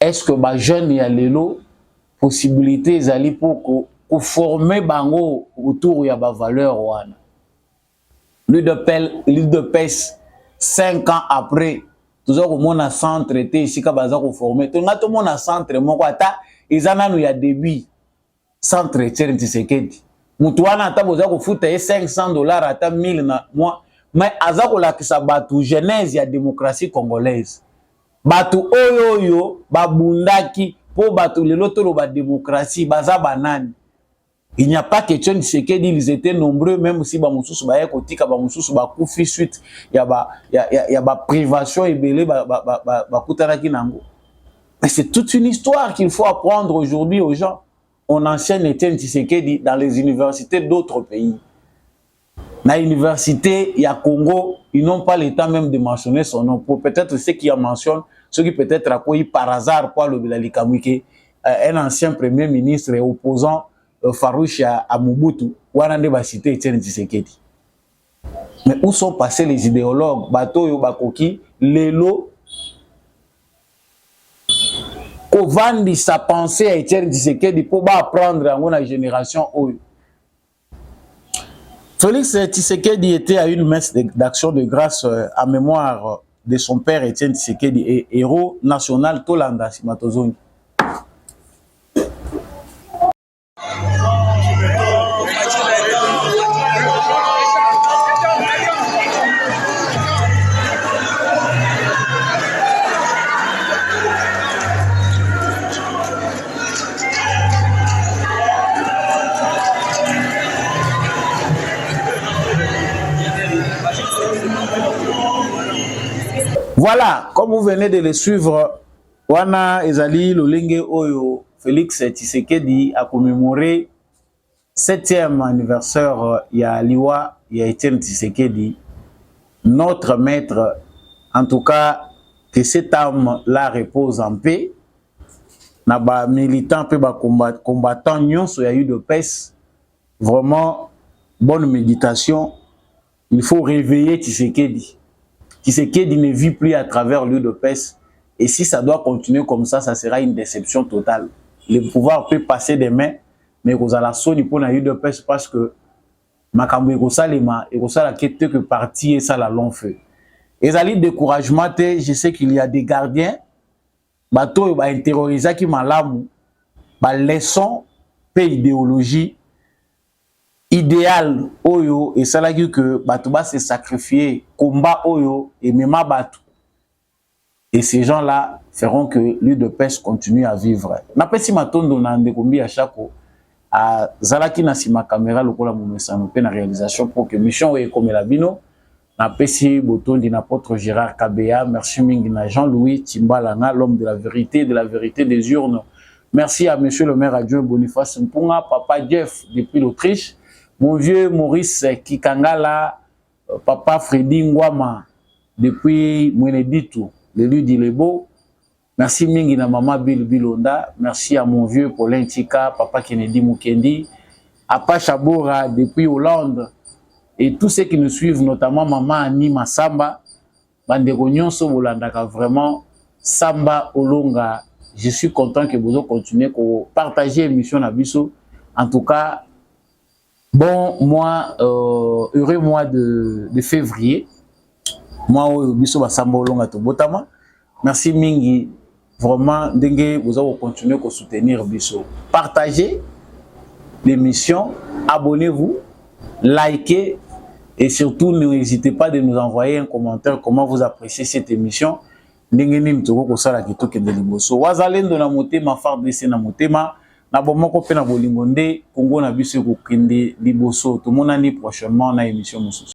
Est-ce que ma jeune y a l'élo possibilité zali pour former bango autour de ma valeur wana. Lui de pèse 5 ans après, toujours au monde centre était ici ka baza ko former. To ngato mon centre moko ata ezana no ya début centre Etienne Tshisekedi. Mutuana ata boza ko futa $500 ata 1000 na mois, mais aza ko lakisa batu genèse ya démocratie congolaise. Batu oyo babundaki po batu lelo tolo ba démocratie baza banani. Il n'y a pas question de ce qu'ils ils étaient nombreux, même si ba mususu ba ekotika ba mususu ba kufi suite ya ba privation et belé ba kutanaki nango. Mais c'est toute une histoire qu'il faut apprendre aujourd'hui aux gens. On enseigne Etienne Tshisekedi dans les universités d'autres pays. Dans l'université, il y a Congo, ils n'ont pas le temps même de mentionner son nom. Peut-être ceux qui en mentionnent, ceux qui peut-être accueillent par hasard quoi le Bilalikamwike, un ancien premier ministre et opposant farouche à Mobutu, ou à cité Etienne Tshisekedi. Mais où sont passés les idéologues? Bato Yobakoki, Lelo, Kovandi sa pensée à Etienne Tshisekedi pour apprendre à la génération Oyo. Félix Tshisekedi était à une messe d'action de grâce en mémoire de son père Etienne Tshisekedi, héros national Tolanda Simatozoni. Voilà, comme vous venez de le suivre, Wana Ezali Lolenge Oyo Félix Tshisekedi a commémoré 7e anniversaire ya Liwa ya Etienne Tshisekedi, notre maître. En tout cas, que cette âme-là repose en paix. Naba militant pe ba combattant nyonso ya eu de paix. Vraiment bonne méditation. Il faut réveiller Tshisekedi. Tshisekedi ne vit plus à travers l'huile de peste. Et si ça doit continuer comme ça sera une déception totale. Le pouvoir peut passer des mains, mais vous allez sonner pour l'huile de peste parce que Makambo Ekosalema, Ekosala kete que parti et ça la long feu. Et ça lit découragement, je sais qu'il y a des gardiens, bateau ba intérioriser qui malamu, ba leçon, pe idéologie idéal oyo et ça l'a dit que Batouba s'est sacrifié combat oyo et même Batou. Et ces gens-là feront que l'huile de pêche continue à vivre. N'apesi matondo na ndekombi à chako à Zalaki na sima caméra lokola momesano pe na réalisation pour que mission et comme la bino n'apesi botondi n'apôtre Gérard Kabea, merci mingi na Jean-Louis Timbalanga, l'homme de la vérité des urnes. Merci à monsieur le maire adjoint Boniface Mpunga, papa Jeff depuis l'Autriche. Mon vieux Maurice Kikangala, Papa Freddy Ngwama depuis Mweneditu, le lieu d'Ilebo. Merci mingi na Maman Bill Bilonda. Merci à mon vieux Paulin Tika, Papa Kennedy Mukendi. Apa Chabora depuis Hollande. Et tous ceux qui nous suivent, notamment Maman Annie Massamba. Bandeko nyonso bolandaka vraiment Samba Olonga. Je suis content que vous continuez à partager l'émission Nabiso. En tout cas, bon mois, heureux mois de février. Moi, Biso Samba Olonga to botama. Merci mingi. Vraiment, dengue, vous allez continuer à soutenir Biso. Partagez l'émission, abonnez-vous, likez. Et surtout, n'hésitez pas de nous envoyer un commentaire comment vous appréciez cette émission. Ndengeni mtoko kosala kitoke de liboso. Wazalendo na motema FARDC na motema na bomoko pe na bolingo nde Congo na biso ko kende liboso. Tout le monde prochainement na émission mususu.